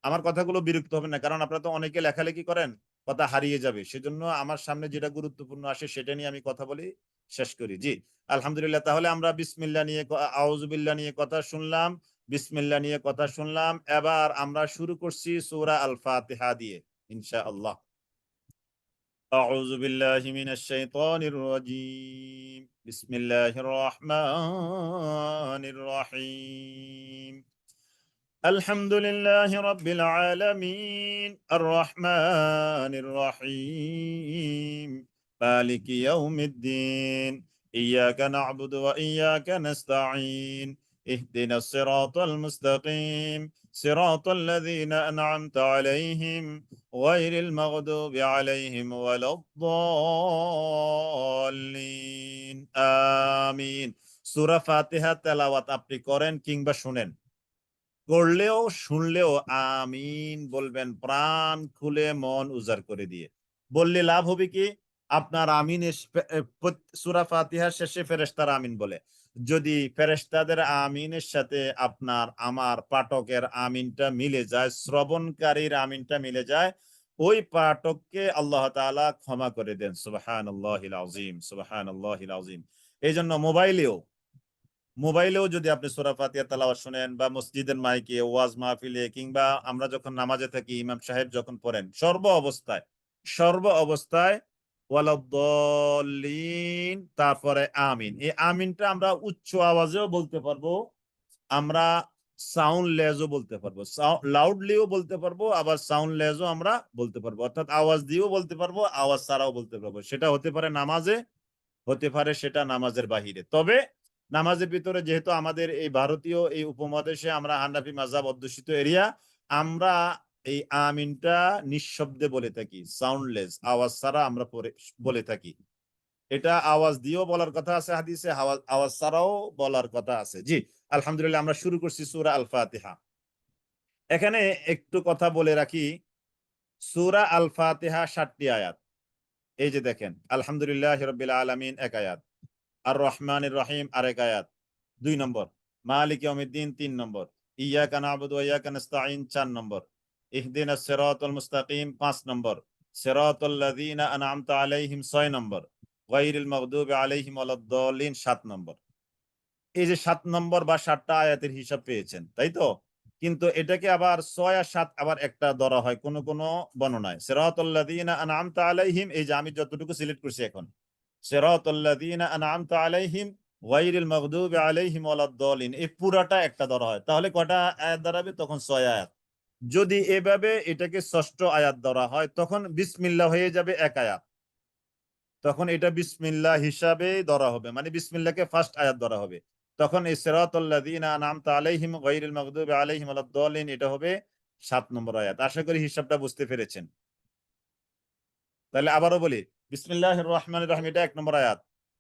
আমার কথাগুলো বিরক্ত হবে না, কারণ আপনারা তো অনেকে লেখালেখি করেন, কথা হারিয়ে যাবে। সেজন্য আমার সামনে যেটা গুরুত্বপূর্ণ আসে সেটা নিয়ে আমি কথা বলি, শেষ করি। জি, আলহামদুলিল্লাহ। তাহলে আমরা বিসমিল্লাহ নিয়ে, আউযুবিল্লাহ নিয়ে কথা শুনলাম, বিসমিল্লাহ নিয়ে কথা শুনলাম। এবার আমরা শুরু করছি সূরা আল ফাতিহা দিয়ে ইনশাআল্লাহ। আউযু বিল্লাহি মিনাশ শাইতানির রাজীম। বিসমিল্লাহির রহমানির রহিম। الحمد لله رب العالمين الرحمن الرحيم مالك يوم الدين إياك نعبد وإياك نستعين اهدنا الصراط المستقيم صراط الذين أنعمت عليهم غير المغضوب عليهم ولا الضالين آمين। সূরা ফাতিহা তেলাওয়াত আপনি করেন কিংবা শুনেন, করলেও শুনলেও আমিন বলবেন প্রাণ খুলে, মন উজাড় করে দিয়ে। বললে লাভ হবে কি, আপনার আমিন সূরা ফাতিহার শেষে ফেরেশতারা আমিন বলে। যদি ফেরেশতাদের আমিনের সাথে আপনার আমার পাঠকের আমিনটা মিলে যায়, শ্রবণকারীর আমিনটা মিলে যায়, ওই পাঠককে আল্লাহ তাআলা ক্ষমা করে দেন। সুবহানাল্লাহিল আযীম, সুবহানাল্লাহিল আযীম। এইজন্য মোবাইলেও যদি আপনি সূরা ফাতিহা তেলাওয়াত শুনেন, বা মসজিদের মাইকে, ওয়াজ মাহফিলে, কিংবা আমরা যখন নামাজে থাকি ইমাম সাহেব যখন পড়েন, সর্ব অবস্থায় ওয়ালাদ-দাল্লিন, তারপরে আমিন। এই আমিনটা আমরা উচ্চ আওয়াজেও বলতে পারবো, আমরা সাউন্ডলেসও বলতে পারবো, লাউডলিও বলতে পারবো, আবার সাউন্ডলেসও আমরা বলতে পারবো। অর্থাৎ আওয়াজ দিয়েও বলতে পারবো, আওয়াজ ছাড়াও বলতে পারবো। সেটা হতে পারে নামাজে, হতে পারে সেটা নামাজের বাহিরে। তবে নামাজের ভিতরে, যেহেতু আমাদের এই ভারতীয় এই উপমহাদেশে আমরা হানাফি মাযহাব অধ্যুষিত এরিয়া, আমরা এই আমিনটা নিঃশব্দে বলে থাকি, সাউন্ডলেস, আওয়াজ ছাড়া আমরা বলে থাকি। এটা আওয়াজ দিয়েও বলার কথা আছে হাদিসে, আওয়াজ ছাড়াও বলার কথা আছে। জি, আলহামদুলিল্লাহ। আমরা শুরু করছি সূরা আল ফাতিহা। এখানে একটু কথা বলে রাখি, সূরা আল ফাতিহা 7টি আয়াত। এই যে দেখেন, আলহামদুলিল্লাহি রাব্বিল আলামিন 1 আয়াত, আর রহমানির রহিম আরেক আয়াত 2 নম্বর, মালিক ইয়াউমিদ্দিন 3 নম্বর, ইয়াকা না'বুদু ওয়া ইয়াকা নাস্তাঈন 4 নম্বর, ইহদিনাস সিরাতাল মুস্তাকিম 5 নম্বর, সিরাতাল লাযীনা আন'আমতা আলাইহিম 6 নম্বর, গায়রিল মাগদুবি আলাইহিম ওয়ালাদ-দাল্লিন 7 নম্বর। এই যে 7 নম্বর বা 7টা আয়াতের হিসাব পেয়েছেন, তাই তো? কিন্তু এটাকে আবার 6 আর 7 আবার একটা ধরা হয় কোন কোন বর্ণনায়। সিরাতাল লাযীনা আন'আমতা আলাইহিম, এই যে আমি যতটুকু সিলেক্ট করছি এখন, সিরাতাল লাযীনা আন'আমতা আলাইহিম গায়রিল মাগদুবি আলাইহিম ওয়ালাদ-দাল্লিন, এই পুরাটা একটা ধরা হয়। তাহলে কয়টা আয়াত দাঁড়াবে? তখন 6 আয়াত। যদি এভাবে এটাকে ষষ্ঠ আয়াত ধরা হয়, তখন বিসমিল্লাহ হয়ে যাবে 1 আয়াত। তখন এটা বিসমিল্লাহ হিসাবে ধরা হবে, মানে বিসমিল্লাহকে ফার্স্ট আয়াত ধরা হবে। তখন এই সিরাতাল লাযীনা আন'আমতা আলাইহিম গায়রিল মাগদুবি আলাইহিম ওয়ালাদ-দাল্লিন এটা হবে 7 নম্বর আয়াত। আশা করি হিসাবটা বুঝতে পেরেছেন। তাহলে আবারও বলি, বিসমিল্লাহির রহমানির রহিম এটা 1 নম্বর আয়াত,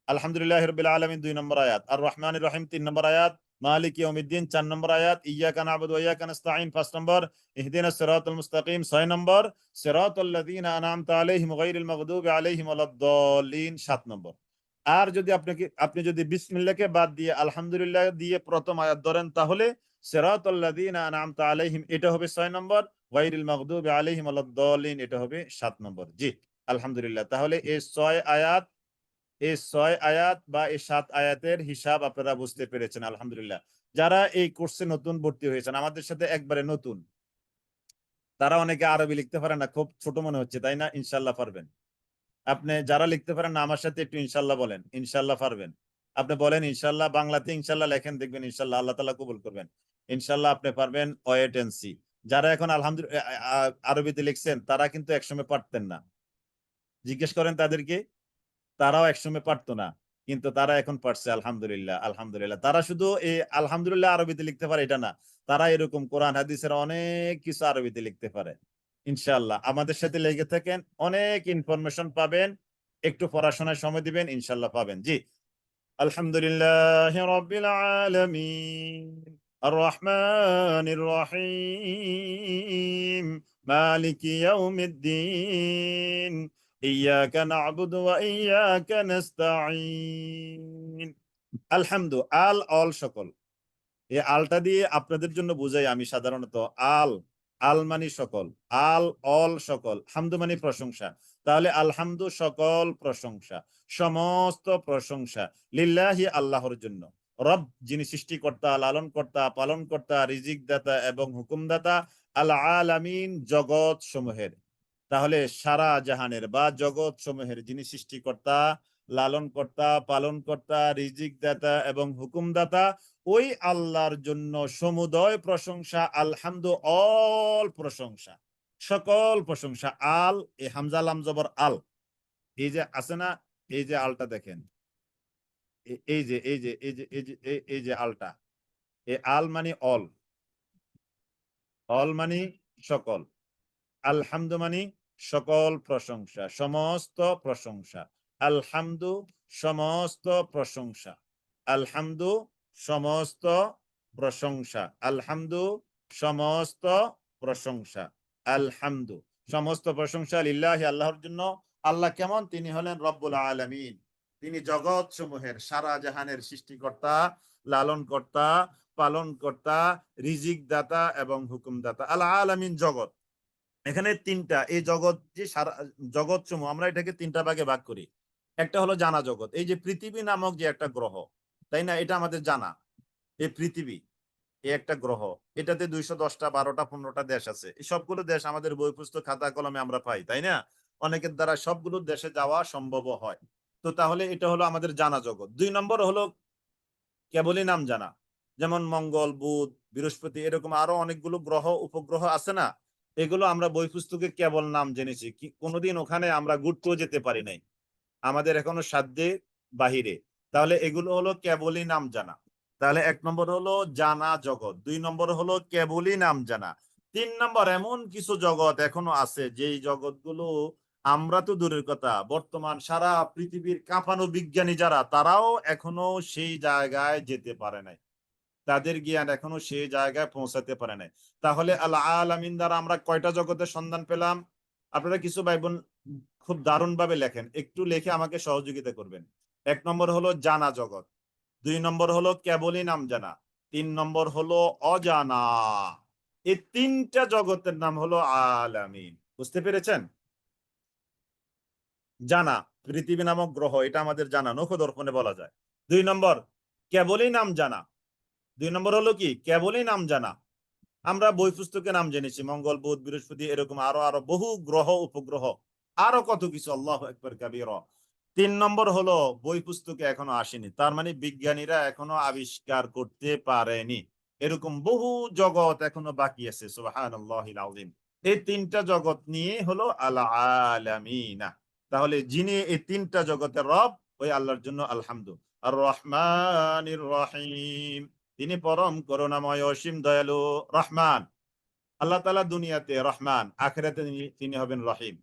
আলহামদুলিল্লাহি রাব্বিল আলামিন 2 নম্বর আয়াত, আর রহমানির রহিম 3 নম্বর আয়াত, মালিক ইয়াউমিদ্দিন 4 নম্বর আয়াত, ইয়াকা না'বুদু ওয়া ইয়াকা নাস্তাঈন 5 নম্বর, ইহদিনাস সিরাতাল মুস্তাকিম 6 নম্বর, সিরাতাল লাযীনা আন'আমতা আলাইহিম গায়রিল মাগদুবি আলাইহিম ওয়ালাদ-দাল্লিন 7 নম্বর। আর যদি আপনি যদি বিসমিল্লাহকে বাদ দিয়ে আলহামদুলিল্লাহ দিয়ে প্রথম আয়াত ধরেন, তাহলে সিরাতাল লাযীনা আন'আমতা আলাইহিম এটা হবে 6 নম্বর, গায়রিল মাগদুবি আলাইহিম ওয়ালাদ-দাল্লিন এটা হবে 7 নম্বর। জি, আলহামদুলিল্লাহ। তাহলে এই 6 আয়াত বা এই 7 আয়াতের হিসাব আপনারা বুঝতে পেরেছেন আলহামদুলিল্লাহ। যারা এই কোর্সে নতুন ভর্তি হয়েছেন, আমাদের সাথে একবারে নতুন, তারা অনেকে আরবি লিখতে পারে না, খুব ছোট মনে হচ্ছে তাই না? ইনশাল্লাহ পারবেন। আপনি যারা লিখতে পারেন না আমার সাথে একটু ইনশাল্লাহ বলেন, ইনশাল্লাহ পারবেন। আপনি বলেন ইনশাল্লাহ, বাংলাতে ইনশাল্লাহ লেখেন, দেখবেন ইনশাল্লাহ আল্লাহ তাআলা কবুল করবেন। ইনশাল্লাহ আপনি পারবেন, ওয়েট এন্ড সি। যারা এখন আলহামদুলিল্লাহ আরবিতে লিখছেন তারা কিন্তু একসময় পারতেন না, জিজ্ঞেস করেন তাদেরকে, তারাও একসময় পারতো না, কিন্তু তারা এখন পারছে। আলহামদুলিল্লাহ, আলহামদুলিল্লাহ। তারা শুধু এই আলহামদুলিল্লাহ আরবিতে লিখতে পারে এটা না, তারা এরকম কোরআন হাদিসের অনেক কিছু আরবিতে লিখতে পারে। ইনশাআল্লাহ আমাদের সাথে লেগে থাকেন, অনেক ইনফরমেশন পাবেন, একটু পড়াশোনায় সময় দিবেন, ইনশাআল্লাহ পাবেন। জি, আলহামদুলিল্লাহ রাব্বিল আলামিন আর রহমানির রহিম মালিকি ইয়াউমিদ্দিন ইয়াকা না'বুদু ওয়া ইয়াকা নাস্তাঈন। আলহামদু, আল অল সকল। এই আলটা দিয়ে আপনাদের জন্য বুঝাই আমি সাধারণত। আল, আল মানি সকল, আল অল সকল, হামদু মানি প্রশংসা। তাহলে আলহামদু সকল প্রশংসা, সমস্ত প্রশংসা লিল্লাহি আল্লাহর জন্য। রব যিনি সৃষ্টিকর্তা, লালনকর্তা, পালনকর্তা, রিজিক দাতা এবং হুকুমদাতা, আল আলামিন জগৎ সমূহের। তাহলে সারা জাহানের বা জগৎ সমূহের যিনি সৃষ্টিকর্তা, লালনকর্তা, পালনকর্তা, রিজিক দাতা এবং হুকুমদাতা, ওই আল্লাহর জন্য সমুদয় প্রশংসা, আলহামদু অল প্রশংসা, সকল প্রশংসা। আল, এ হামজা লাম জবর আল, এই যে আছে না, এই যে আলটা দেখেন, এই যে এই যে এই যে এই যে এই যে আলটা, এই আল মানে অল, অল মানে সকল, আলহামদু মানে সকল প্রশংসা, সমস্ত প্রশংসা। আলহামদু সমস্ত প্রশংসা, আলহামদু সমস্ত প্রশংসা, আলহামদু সমস্ত প্রশংসা, আলহামদু সমস্ত প্রশংসা লিল্লাহি আল্লাহর জন্য। আল্লাহ কেমন? তিনি হলেন রব্বুল আলামিন, তিনি জগৎ সমূহের, সারা জাহানের সৃষ্টিকর্তা, লালনকর্তা, পালনকর্তা, রিজিক দাতা এবং হুকুমদাতা। আল আলামিন জগৎ, এখানে তিনটা, এই জগৎ যে সারা জগৎ সমূহ, আমরা এটাকে তিনটা ভাগে ভাগ করি। একটা হলো জানা জগৎ, এই যে পৃথিবী নামক যে একটা গ্রহ, তাই না, এটা আমাদের জানা। এই পৃথিবী, এই একটা গ্রহ, এটাতে 210টা 12টা 15টা দেশ আছে। এই সবগুলো দেশ আমাদের বই পুস্তক খাতা কলমে আমরা পাই, তাই না? অনেকের দ্বারা সবগুলো দেশে যাওয়া সম্ভব হয়। তো তাহলে এটা হলো আমাদের জানা জগৎ। 2 নম্বর হলো কেবলই নাম জানা, যেমন মঙ্গল, বুধ, বৃহস্পতি, এরকম আরো অনেকগুলো গ্রহ উপগ্রহ আছে না, এগুলো আমরা বই পুস্তকে কেবল নাম জেনেছি, কি কোনোদিন ওখানে আমরা ঘুরতেও যেতে পারি নাই, আমাদের এখনো সাধ্যের বাহিরে। তাহলে এগুলো হলো কেবলই নাম জানা। তাহলে 1 নম্বর হলো জানা জগৎ, 2 নম্বর হলো কেবলই নাম জানা, 3 নম্বর এমন কিছু জগৎ এখনো আছে যেই জগৎগুলো আমরা তো দূরের কথা, বর্তমান সারা পৃথিবীর কাঁপানো বিজ্ঞানী যারা, তারাও এখনো সেই জায়গায় যেতে পারে নাই, তাদের জ্ঞান এখনো সেই জায়গায় পৌঁছাতে পারে নাই। তাহলে আল্লাহ আলামিন দ্বারা আমরা কয়টা জগতের সন্ধান পেলাম? আপনারা কিছু ভাই বোন খুব দারুণ ভাবে লেখেন, একটু লেখে আমাকে সহযোগিতা করবেন। 1 নম্বর হলো জানা জগৎ, 2 নম্বর হলো কেবলই নাম জানা, 3 নম্বর হলো অজানা। এই তিনটা জগতের নাম হলো আলামিন। বুঝতে পেরেছেন? জানা, পৃথিবী নামক গ্রহ, এটা আমাদের জানা, নখদর্পণে বলা যায়। 2 নম্বর কেবলই নাম জানা, 2 নম্বর হলো কি? কেবলই নাম জানা। আমরা বই পুস্তকে নাম জেনেছি, মঙ্গল, বুধ, বৃহস্পতি, এরকম আরো আরো বহু গ্রহ উপগ্রহ, আরো কত কিছু, আল্লাহু আকবার কাবীরা। 3 নম্বর হলো বই পুস্তকে এখনো আসেনি, তার মানে বিজ্ঞানীরা এখনো আবিষ্কার করতে পারেনি, এরকম বহু জগৎ এখনো বাকি আছে। সুবহানাল্লাহিল আযীম। এই তিনটা জগৎ নিয়ে হলো আল আলামিনা। তাহলে যিনি এই তিনটা জগতের রব, ওই আল্লাহর জন্য আলহামদু। আর রহমানির রহিম, তিনি পরম করুণাময় অসীম দয়ালু। রহমান, আল্লাহ তাআলা দুনিয়াতে রহমান, আখিরাতে তিনি হবেন রহিম।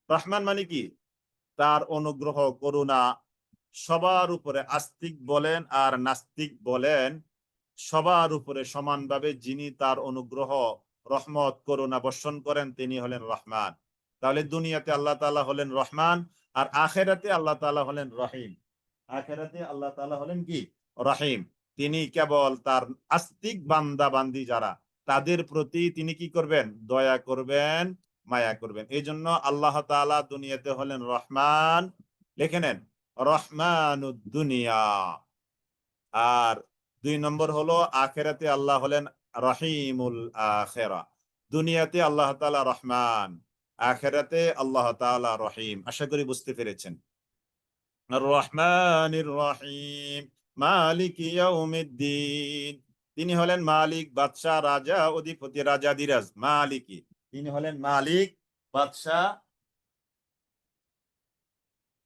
রহমান মানে কি? তার অনুগ্রহ করুণা সবার উপরে, আস্তিক বলেন আর নাস্তিক বলেন, সবার উপরে সমানভাবে যিনি তার অনুগ্রহ, রহমত, করুণা বর্ষণ করেন, তিনি হলেন রহমান। তাহলে দুনিয়াতে আল্লাহ তাআলা হলেন রহমান, আর আখিরাতে আল্লাহ তাআলা হলেন রহিম। আখিরাতে আল্লাহ তাআলা হলেন কি? রহিম। তিনি কেবল তার আস্তিক বান্দা বান্দি যারা, তাদের প্রতি তিনি কি করবেন? দয়া করবেন, মায়া করবেন। এই জন্য আল্লাহ তাআলা দুনিয়াতে হলেন রহমান, লিখে নেন, রহমানুদ দুনিয়া। আর 2 নম্বর হলো আখেরাতে আল্লাহ হলেন রহিমুল আখেরা। দুনিয়াতে আল্লাহ তাআলা রহমান, আখিরাতে আল্লাহ তাআলা রহিম। আশা করি বুঝতে পেরেছেন। আর রহমানির রহিম মালিকি ইয়াউমিদ্দিন, তিনি হলেন মালিক, বাদশাহ, রাজা, অধিপতি, রাজাধিরাজ। মালিকি, তিনি হলেন মালিক, বাদশাহ,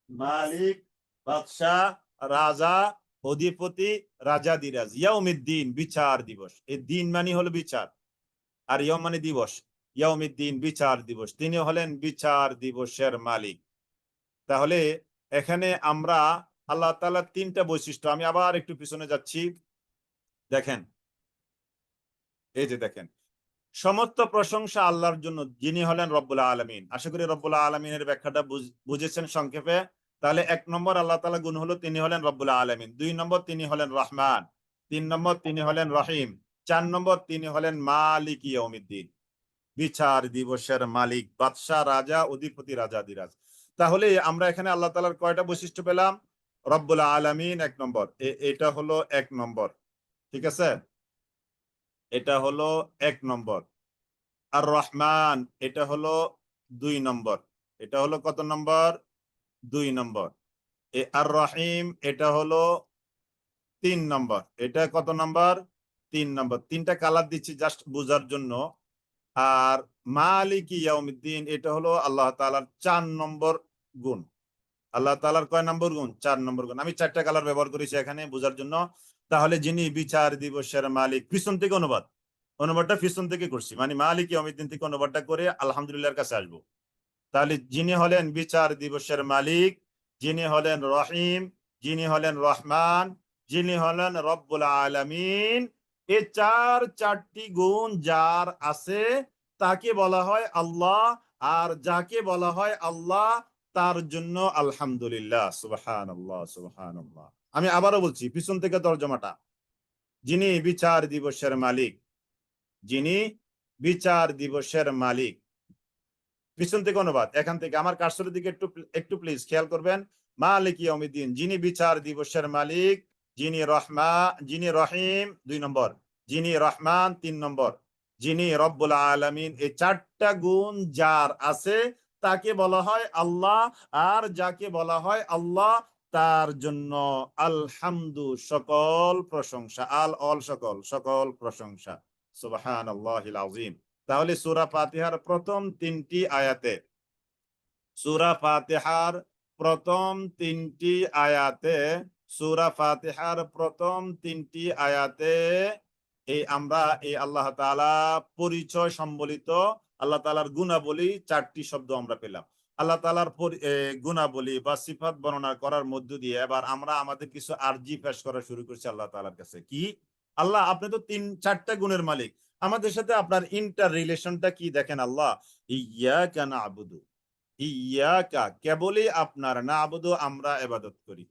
মালিক, বাদশাহ, রাজা, অধিপতি, রাজাধিরাজ। ইয়াউমিদ্দিন, বিচার দিবস। এই দিন মানে হলো বিচার, আর ইয়ম মানে দিবস। ইয়াউমিদ্দিন, বিচার দিবস। তিনি হলেন বিচার দিবসের মালিক। তাহলে এখানে আমরা আল্লাহ তাআলার তিনটা বৈশিষ্ট্য, আমি আবার একটু পিছনে যাচ্ছি। দেখেন, এই যে দেখেন, সমস্ত প্রশংসা আল্লাহর জন্য, যিনি হলেন রব্বুল আলামিন। আশা করি রব্বুল আলামিনের ব্যাখ্যাটা বুঝেছেন সংক্ষেপে। তাহলে 1 নম্বর আল্লাহ তাআলা গুণ হলো তিনি হলেন রব্বুল আলামিন, 2 নম্বর তিনি হলেন রহমান, 3 নম্বর তিনি হলেন রহিম, 4 নম্বর তিনি হলেন মালিক ইয়াউমিদ্দিন, বিচার দিবসের মালিক, বাদশাহ, রাজা, অধিপতি, রাজাধিরাজ। তাহলে আমরা এখানে আল্লাহ তাআলার কয়টা বৈশিষ্ট্য পেলাম? রব্বুল আলামিন 1 নম্বর, এটা হলো 1 নম্বর, ঠিক আছে, এটা হলো 1 নম্বর। আর রহমান, এটা হলো 2 নম্বর, এটা হলো কত নম্বর? 2 নম্বর। আর রহিম, এটা হলো 3 নম্বর, এটা কত নম্বর? 3 নম্বর। তিনটা কালার দিচ্ছি জাস্ট বোঝার জন্য। আর মালিক ইয়াউমিদ্দিন, এটা হলো আল্লাহ তাআলার 4 নম্বর গুণ। আল্লাহ তাআলার কয় নম্বর গুণ? 4 নম্বর গুণ। আমি 4টা কালার ব্যবহার করেছি এখানে বোঝার জন্য। তাহলে যিনি বিচার দিবসের মালিক, পিছন থেকে অনুবাদটা পিছন থেকে করছি, মানে মালিক ইয়াউমিদ্দিন থেকে অনুবাদটা করে আলহামদুলিল্লাহর কাছে আসবো। তাহলে যিনি হলেন বিচার দিবসের মালিক, যিনি হলেন রহিম, যিনি হলেন রহমান, যিনি হলেন রব্বুল আলামিন, এই চারটি গুণ যার আছে তাকে বলা হয় আল্লাহ। আর যাকে বলা হয় আল্লাহ, তার জন্য আলহামদুলিল্লাহ, সুবহানাল্লাহ, সুবহানাল্লাহ। আমি আবারও বলছি পিছন থেকে তর্জমাটা। যিনি বিচার দিবসের মালিক, যিনি বিচার দিবসের মালিক, পিছন থেকে অনুবাদ, এখান থেকে আমার কার্সরের দিকে একটু একটু প্লিজ খেয়াল করবেন। মালিক ইয়াউমিদ্দিন, যিনি বিচার দিবসের মালিক, যিনি রহিম 2 নম্বর, যিনি রহমান 3 নম্বর, যিনি রব্বুল আলামিন, এই 4টা গুণ যার আছে তাকে বলা হয় আল্লাহ। আর যাকে বলা হয় আল্লাহ, তার জন্য আলহামদু, সকল প্রশংসা, অল সকল, সকল প্রশংসা। সুবহানাল্লাহিল আযীম। তাহলে সূরা ফাতিহার প্রথম 3টি আয়াতে, সূরা ফাতিহার প্রথম 3টি আয়াতে, সূরা ফাতিহার প্রথম 3টি আয়াতে আমরা এই আল্লাহ তাআলা পরিচয় সম্বলিত আল্লাহ তাআলার গুণাবলী 4টি শব্দ আমরা পেলাম। আল্লাহ তাআলার গুণাবলী বা সিফাত বর্ণনা করার মধ্য দিয়ে এবার আমরা আমাদের কিছু আরজি পেশ করা শুরু করছি আল্লাহ তাআলার কাছে। কি? আল্লাহ, আপনি তো 4টা গুণের মালিক, আমাদের সাথে আপনার ইন্টার রিলেশনটা কি দেখেন আল্লাহ। ইয়াকা না'বুদু, ইয়াকা কেবলই আপনার, না'বুদু আমরা ইবাদত করি,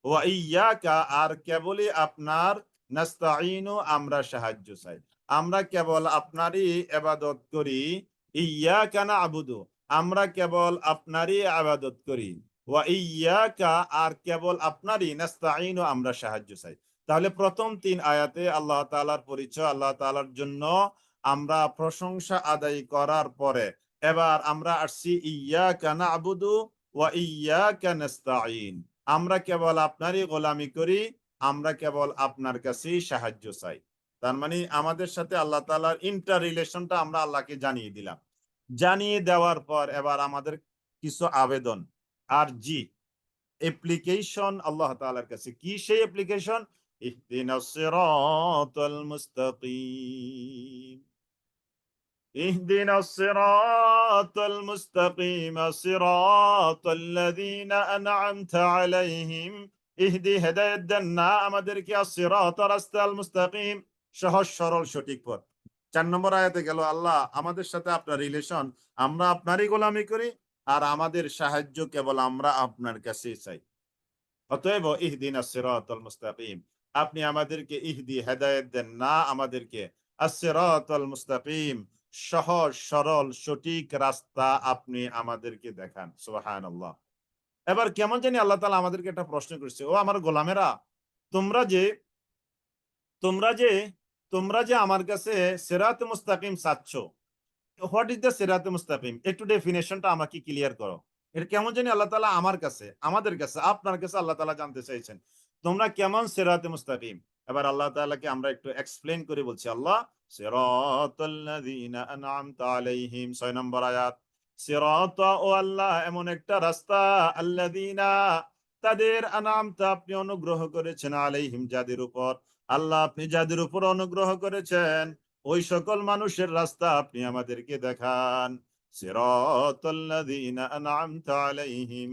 ওয়া ইয়াকা আর কেবলই আপনার, নাস্তাঈনু আমরা সাহায্য চাই। আমরা কেবল আপনারই ইবাদত করি। ইয়াকা না'বুদু, আমরা কেবল আপনারই ইবাদত করি। ওয়া ইয়াকা আর কেবল আপনারই, নাস্তাঈনু আমরা সাহায্য চাই। তাহলে প্রথম 3 আয়াতে আল্লাহ তাআলার পরিচয়, আল্লাহ তাআলার জন্য আমরা প্রশংসা আদায় করার পরে এবার আমরা আসছি ইয়াকা না'বুদু ওয়া ইয়াকা নাস্তাঈন, আমরা কেবল আপনারই গোলামি করি, আমরা কেবল আপনার কাছেই সাহায্য চাই। তার মানে আমাদের সাথে আল্লাহ তাআলার ইন্টার রিলেশনটা আমরা আল্লাহকে জানিয়ে দিলাম। জানিয়ে দেওয়ার পর এবার আমাদের কিছু আবেদন, আরজি, অ্যাপ্লিকেশন আল্লাহ তাআলার কাছে। কি সেই অ্যাপ্লিকেশন? ইহদিনাস সিরাতাল মুস্তাকিম, ইহদিনাস সিরাতাল মুস্তাকিম সিরাতাল্লাযীনা আন'আমতা আলাইহিম, ইহদি, হেদায়েত দেন না আমাদেরকে, আস-সিরাত, রাস্তাল মুস্তাকিম, সহজ সরল সঠিক পথ। 4 নম্বর আয়াতে গেল আল্লাহ আমাদের সাথে আপনার রিলেশন, আমরা আপনারই গোলামি করি আর আমাদের সাহায্য কেবল আমরা আপনার কাছেই চাই। অতএব ইহদিনাস সিরাতাল মুস্তাকিম, আপনি আমাদেরকে ইহদি, হেদায়েত দেন না আমাদেরকে, আস-সিরাতাল মুস্তাকিম, সহজ সরল সঠিক রাস্তা আপনি আমাদেরকে দেখান। সুবহানাল্লাহ। এবার কেমন জানি আল্লাহ তাআলা আমাদেরকে একটা প্রশ্ন করছে, ও আমার গোলামেরা, তোমরা যে তোমরা যে তোমরা যে আমার কাছে সিরাত মুস্তাকিম চাচ্ছ, হোয়াট ইজ দ্য সিরাতে মুস্তাকিম, একটু ডেফিনেশনটা আমাকে ক্লিয়ার করো। এটা কেমন জানি আল্লাহ তাআলা আমার কাছে, আমাদের কাছে, আপনার কাছে আল্লাহ তাআলা জানতে চাইছেন তোমরা কেমন সিরাতে মুস্তাকিম। এবার আল্লাহ তাআলাকে আমরা একটু এক্সপ্লেইন করে বলছি, আল্লাহ সিরাতাল্লাযীনা আন'আমতা আলাইহিম ৬ নম্বর আয়াত। সিরাতা, ও আল্লাহ এমন একটা রাস্তা, আল্লাযীনা তাদের, আন'আমতা আপনি অনুগ্রহ করেছেন, আলাইহিম যাদের উপর, আল্লাহ আপনি যাদের উপর অনুগ্রহ করেছেন ওই সকল মানুষের রাস্তা আপনি আমাদেরকে দেখান। সিরাতাল্লাযীনা আন'আমতা আলাইহিম,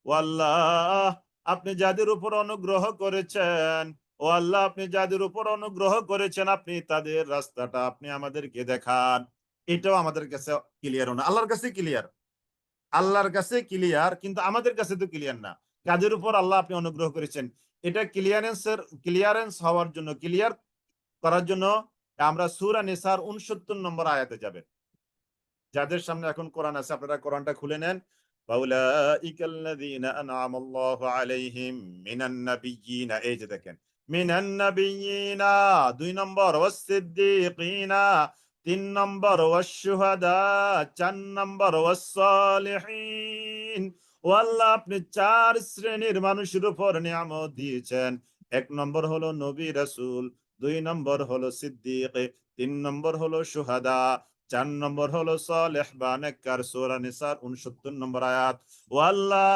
ও আল্লাহ আপনি যাদের উপর অনুগ্রহ করেছেন, ও আল্লাহ আপনি যাদের উপর অনুগ্রহ করেছেন আপনি তাদের রাস্তাটা আপনি আমাদেরকে দেখান। এটাও আমাদের কাছে ক্লিয়ার না, আল্লাহর কাছে ক্লিয়ার। আল্লাহর কাছে ক্লিয়ার, কিন্তু আমাদের কাছে তো ক্লিয়ার না। কাদের উপর আল্লাহ আপনি অনুগ্রহ করেছেন, এটা ক্লিয়ারেন্স হওয়ার জন্য, ক্লিয়ার করার জন্য আমরা সূরা নিসার ৬৯ নম্বর আয়াতে যাবেন। যাদের সামনে এখন কোরআন আছে আপনারা কোরআনটা খুলে নেন। ফাউলাইকাল্লাযীনা আন'আমাল্লাহু আলাইহিম মিনান নাবিয়্যিনা, এই যে দেখেন মিনান নাবিয়্যিনা ২ নম্বর, ওয়াস-সিদ্দীকিনা ৩ নম্বর, ওয়াশ-শুহাদা ৪ নম্বর, ওয়াস-সালিহিন। ও আল্লাহ আপনি ৪ শ্রেণীর মানুষের উপর নিয়ামত দিয়েছেন। ১ নম্বর হলো নবী রাসূল, ২ নম্বর হলো সিদ্দীক, ৩ নম্বর হলো শুহাদা, ৪ নম্বর হলো সালেহ বা নেককার। সূরা নিসার ৬৯ নম্বর আয়াত। ও আল্লাহ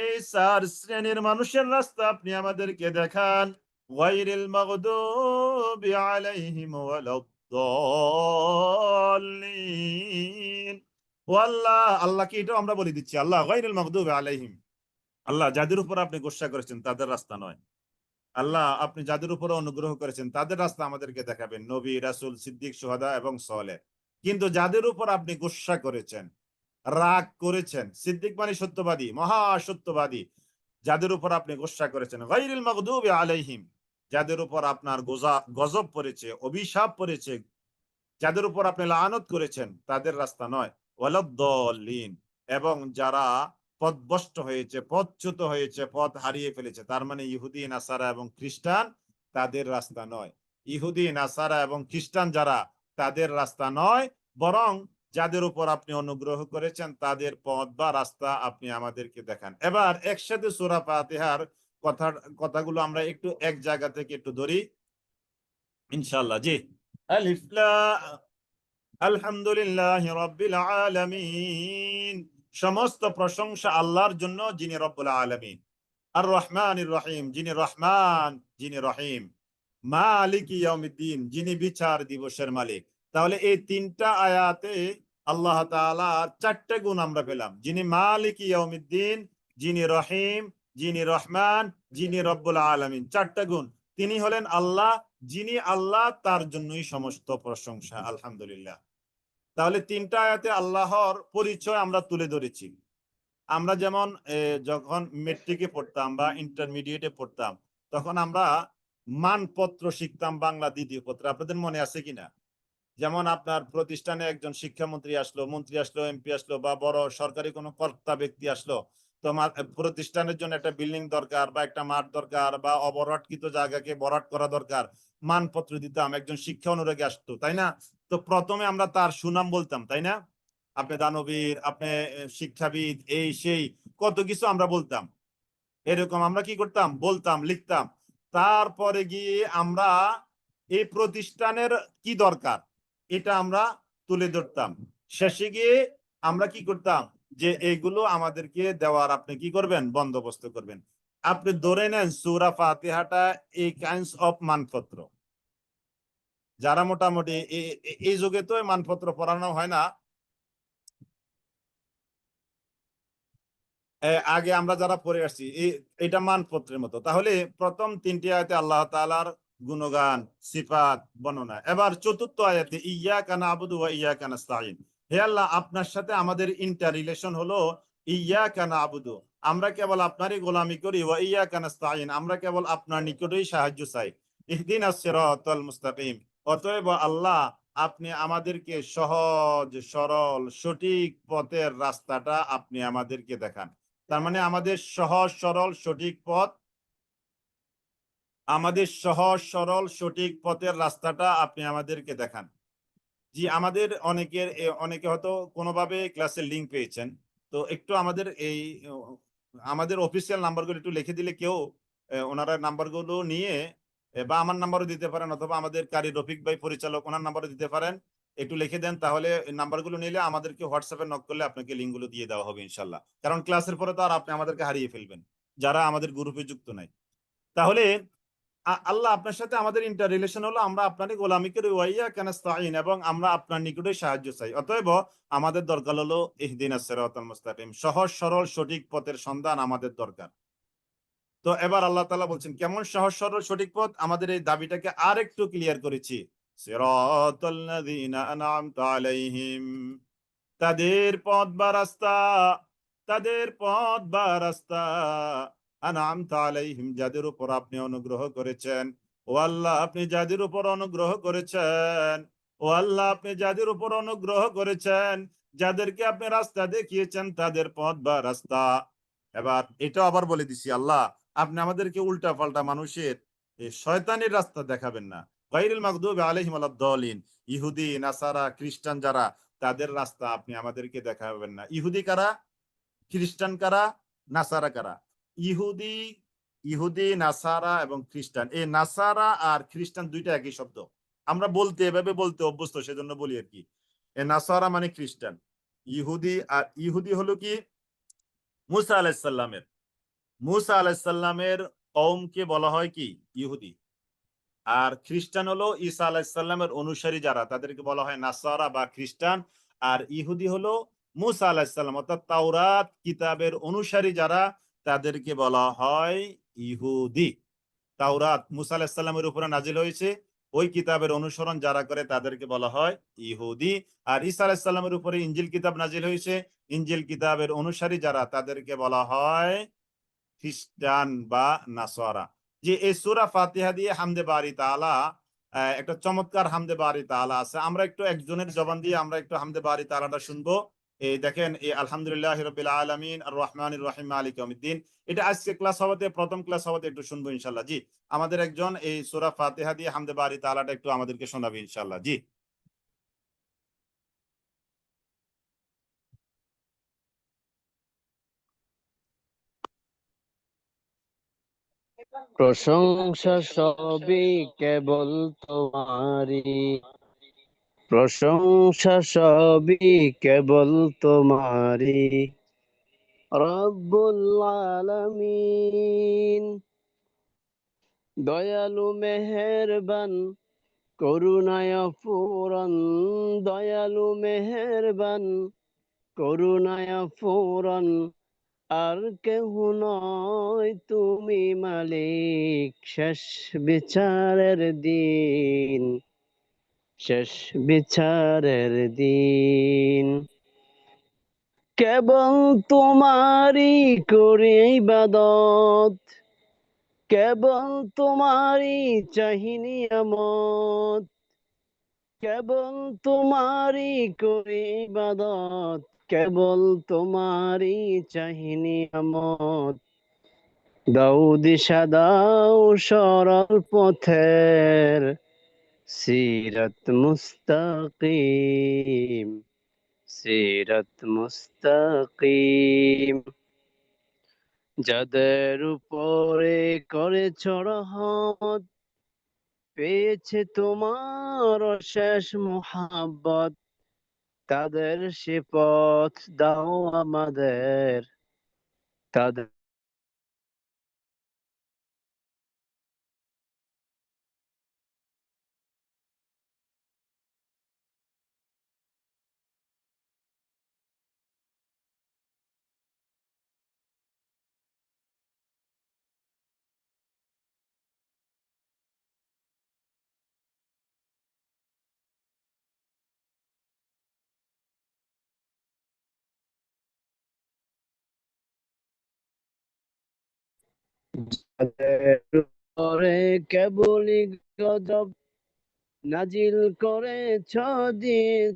এই ৪ শ্রেণীর মানুষের রাস্তা আপনি আমাদেরকে দেখান। গায়রিল মাগদুবি আলাইহিম ওয়ালাদ-দাল্লিন। ও আল্লাহ, আল্লাহকে এটাও আমরা বলে দিচ্ছি, আল্লাহ গায়রিল মাগদুবি আলাইহিম, আল্লাহ যাদের উপর আপনি গোসা করেছেন তাদের রাস্তা নয়। আল্লাহ আপনি যাদের উপর অনুগ্রহ করেছেন তাদের রাস্তা আমাদেরকে দেখাবেন, নবী রাসূল সিদ্দিক শুহাদা এবং সালেহ। কিন্তু যাদের উপর আপনি গোসা করেছেন, রাগ করেছেন, সিদ্দিক মানে সত্যবাদী, মহা সত্যবাদী, যাদের উপর আপনি গোসা করেছেন, গায়রিল মাগদুবি আলাইহিম, যাদের উপর আপনার গজব পড়েছে, অভিশাপ পড়েছে, যাদের উপর আপনি লানত করেছেন তাদের রাস্তা নয়। ওয়ালাদ-দাল্লিন, এবং যারা পথভ্রষ্ট হয়েছে, পথচ্যুত হয়েছে, পথ হারিয়ে ফেলেছে, তার মানে ইহুদি নাসারা এবং খ্রিস্টান, তাদের রাস্তা নয়। ইহুদি নাসারা এবং খ্রিস্টান যারা, তাদের রাস্তা নয়, বরং যাদের উপর আপনি অনুগ্রহ করেছেন তাদের পথ বা রাস্তা আপনি আমাদেরকে দেখান। এবার একসাথে সূরা ফাতিহার কথাগুলো আমরা একটু এক জায়গা থেকে একটু ধরি ইনশাআল্লাহ। জি, আলিফ লাম আলহামদুলিল্লাহি রাব্বিল আলামিন, সমস্ত প্রশংসা আল্লাহর জন্য যিনি রব্বুল আলামিন। আর রহমানির রহিম, যিনি রহমান যিনি রহিম। মালিকি ইয়াউমিদ্দিন, যিনি বিচার দিবসের মালিক। তাহলে এই ৩টা আয়াতে আল্লাহ তাআলার ৪টে গুণ আমরা পেলাম, যিনি মালিকি ইয়াউমিদ্দিন, যিনি রহিম, যিনি রহমান, যিনি রব্বুল আলামিন। ৪টা গুণ। তিনি হলেন আল্লাহ, যিনি আল্লাহ তার জন্যই সমস্ত প্রশংসা, আলহামদুলিল্লাহ। তাহলে ৩টা আয়াতে আল্লাহর পরিচয় আমরা তুলে ধরেছি। আমরা যেমন যখন মেট্রিকে পড়তাম বা ইন্টারমিডিয়েটে পড়তাম, তখন আমরা মানপত্র শিখতাম, বাংলা দ্বিতীয় পত্র। আপনাদের মনে আছে কিনা? যেমন আপনার প্রতিষ্ঠানে একজন শিক্ষামন্ত্রী আসলো, মন্ত্রী আসলো, এমপি আসলো, বা বড় সরকারি কোনো কর্তা ব্যক্তি আসলো, তো প্রতিষ্ঠানের জন্য একটা বিল্ডিং দরকার, বা একটা মাঠ দরকার, বা অবরাটকৃত জায়গাকে ভরাট করা দরকার, মানপত্র দিতাম। একজন শিক্ষা অনুরাগী আসতো, তাই না? তো প্রথমে আমরা তার সুনাম বলতাম, তাই না? আপনি দানবীর, আপনি শিক্ষাবিদ, এই সেই কত কিছু আমরা বলতাম। এরকম আমরা কি করতাম, বলতাম, লিখতাম। তারপরে গিয়ে আমরা এই প্রতিষ্ঠানের কি দরকার এটা আমরা তুলে ধরতাম। শেষে গিয়ে আমরা কি করতাম, যে এইগুলো আমাদেরকে দেওয়ার আপনি কি করবেন, বন্দোবস্ত করবেন। আপনি ধরে নেন সূরা ফাতিহাটা এই কাইন্ডস অফ মানপত্র। যারা মোটামুটি এই যুগে তো মানপত্র পড়ানো হয় না, আগে আমরা যারা পড়ে আসছি এটা মানপত্রের মতো। তাহলে প্রথম ৩টি আয়াতে আল্লাহ তাআলার গুণগান, সিফাত বর্ণনা। এবার ৪র্থ আয়াতে ইয়্যাকা না'বুদু ওয়া ইয়্যাকা নাস্তাঈন, হে আল্লাহ আপনার সাথে আমাদের ইন্টার রিলেশন হলো ইয়্যাকা না'বুদু, আমরা কেবল আপনারই গোলামি করি, ওয়া ইয়্যাকা নাস্তাঈন, আমরা কেবল আপনার নিকটেই সাহায্য চাই। ইহদিনাস সিরাতাল মুস্তাকিম, অতএব আল্লাহ আপনি আমাদেরকে সহজ সরল সঠিক পথের রাস্তাটা আপনি আমাদেরকে দেখান। তার মানে আমাদের সহজ সরল সঠিক পথ, আমাদের সহজ সরল সঠিক পথের রাস্তাটা আপনি আমাদেরকে দেখান। জি, আমাদের অনেকে হয়তো কোনোভাবে ক্লাসের লিঙ্ক পেয়েছেন। তো একটু আমাদের আমাদের অফিসিয়াল নাম্বারগুলো একটু লিখে দিলে কেউ ওনারা নাম্বারগুলো নিয়ে বা আমার নাম্বারও দিতে পারেন অথবা আমাদের কারি রফিক ভাই পরিচালক ওনার নাম্বারও দিতে পারেন। একটু লিখে দেন, তাহলে নাম্বারগুলো নিলে আমাদেরকে হোয়াটসঅ্যাপে নক করলে আপনাকে লিঙ্কগুলো দিয়ে দেওয়া হবে ইনশাল্লাহ। কারণ ক্লাসের পরে তো আর আপনি আমাদেরকে হারিয়ে ফেলবেন, যারা আমাদের গ্রুপে যুক্ত নাই। তাহলে আল্লাহ আপনার সাথে আমাদের ইন্টার রিলেশন হলো আমরা আপনারই গোলামি করি ওয়াইয়া কানাস্তাইন, এবং আমরা আপনার নিকটে সাহায্য চাই। অতএব আমাদের দরকার হলো ইহদিনাস সিরাতাল মুস্তাকিম, সহজ সরল সঠিক পথের সন্ধান আমাদের দরকার। তো এবার আল্লাহ তাআলা বলছেন কেমন সহজ সরল সঠিক পথ, আমাদের এই দাবিটাকে আর একটু ক্লিয়ার করেছি। সিরাতাল্লাযিনা আন'আমতা আলাইহিম, তাদের পথ বা রাস্তা, তাদের পথ বা রাস্তা, আন'আমতা আলাইহিম, যাদের উপর আপনি অনুগ্রহ করেছেন। ও আল্লাহ, আপনি যাদের উপর অনুগ্রহ করেছেন, ও আল্লাহ, আপনি যাদের উপর অনুগ্রহ করেছেন, যাদেরকে আপনি রাস্তা দেখিয়েছেন, তাদের পথ বা রাস্তা। এবার এটা আবার বলে দিছি, আল্লাহ আপনি আমাদেরকে উল্টা পাল্টা মানুষের এই শয়তানের রাস্তা দেখাবেন না। গায়রিল মাগদুবি আলাইহিম ওয়ালাদ-দালিন, ইহুদি নাসারা খ্রিস্টান যারা, তাদের রাস্তা আপনি আমাদেরকে দেখাবেন না। ইহুদি কারা, খ্রিস্টান কারা, নাসারা কারা? ইহুদি, নাসারা এবং খ্রিস্টান, এই নাসারা আর খ্রিস্টান দুইটা একই শব্দ। আমরা বলতে এভাবে বলতে অভ্যস্ত, সেজন্য বলি আর কি। এ নাসারা মানে খ্রিস্টান, ইহুদি, আর ইহুদি হলো কি মুসা আলাইহিস সালামের, মুসা আলাইহিস সালামের কওমকে বলা হয় কি ইহুদি। আর খ্রিস্টান হলো ঈসা আলাইহিস সালামের অনুসারী যারা, তাদেরকে বলা হয় নাসারা বা খ্রিস্টান। আর ইহুদি হলো মুসা আলাইহিস সালাম অর্থাৎ তাওরাত কিতাবের অনুসারী যারা, তাদেরকে বলা হয় ইহুদি। তাওরাত মুসা আলাইহিস সালামের উপরে নাজিল হয়েছে, ওই কিতাবের অনুসরণ যারা করে তাদেরকে বলা হয় ইহুদি। আর ঈসা আলাইহিস সালামের উপরে ইনজিল কিতাব নাজিল হয়েছে, ইনজিল কিতাবের অনুসারী যারা, তাদেরকে বলা হয় খ্রিস্টান বা নাসারা। যে এই সূরা ফাতিহা দিয়ে হামদে বারি তাআলা, একটা চমৎকার হামদে বারি তাআলা আছে। আমরা একটু একজনের জবান দিয়ে আমরা একটু হামদে বারি তাআলাটা শুনবো। এই দেখেন, এই আলহামদুলিল্লাহি রাব্বিল আলামিন আর রহমানির রহিম মালিক ইয়াউমিদ্দিন, এটা আজকে ক্লাস হওয়াতে, প্রথম ক্লাস হওয়াতে একটু শুনবো ইনশাআল্লাহ। জি, আমাদের একজন এই সূরা ফাতিহা দিয়ে হামদে বারি তাআলাটা একটু আমাদেরকে শোনাবে ইনশাআল্লাহ। জি। প্রশংসা সবই কেবল তোমারই, প্রশংসা সবই কেবল তোমারই, রব্বুল আলামিন। দয়ালু মেহেরবান, করুণায় ফুরন, দয়ালু মেহেরবান, করুণায় ফুরন, আর কেহ নয় তুমি মালিক, শেষ বিচারের দিন, শেষ বিচারের দিন। কেবল তোমারই করি ইবাদত, কেবল তোমারই চাহি নিয়ামত, কেবল তোমারই করি ইবাদত, কেবল তোমারই চাহি নিয়ামত। দাও দিশা দাও সরল পথের, সিরাত মুস্তাকিম, সিরাত মুস্তাকিম। যাদের উপরে করেছ রহমত, পেয়েছে তোমার অশেষ মোহাব্বত, তাদের সে পথ দাও আমাদের, তাদের উপরে কেবলই গজব নাজিল করেছ দিন,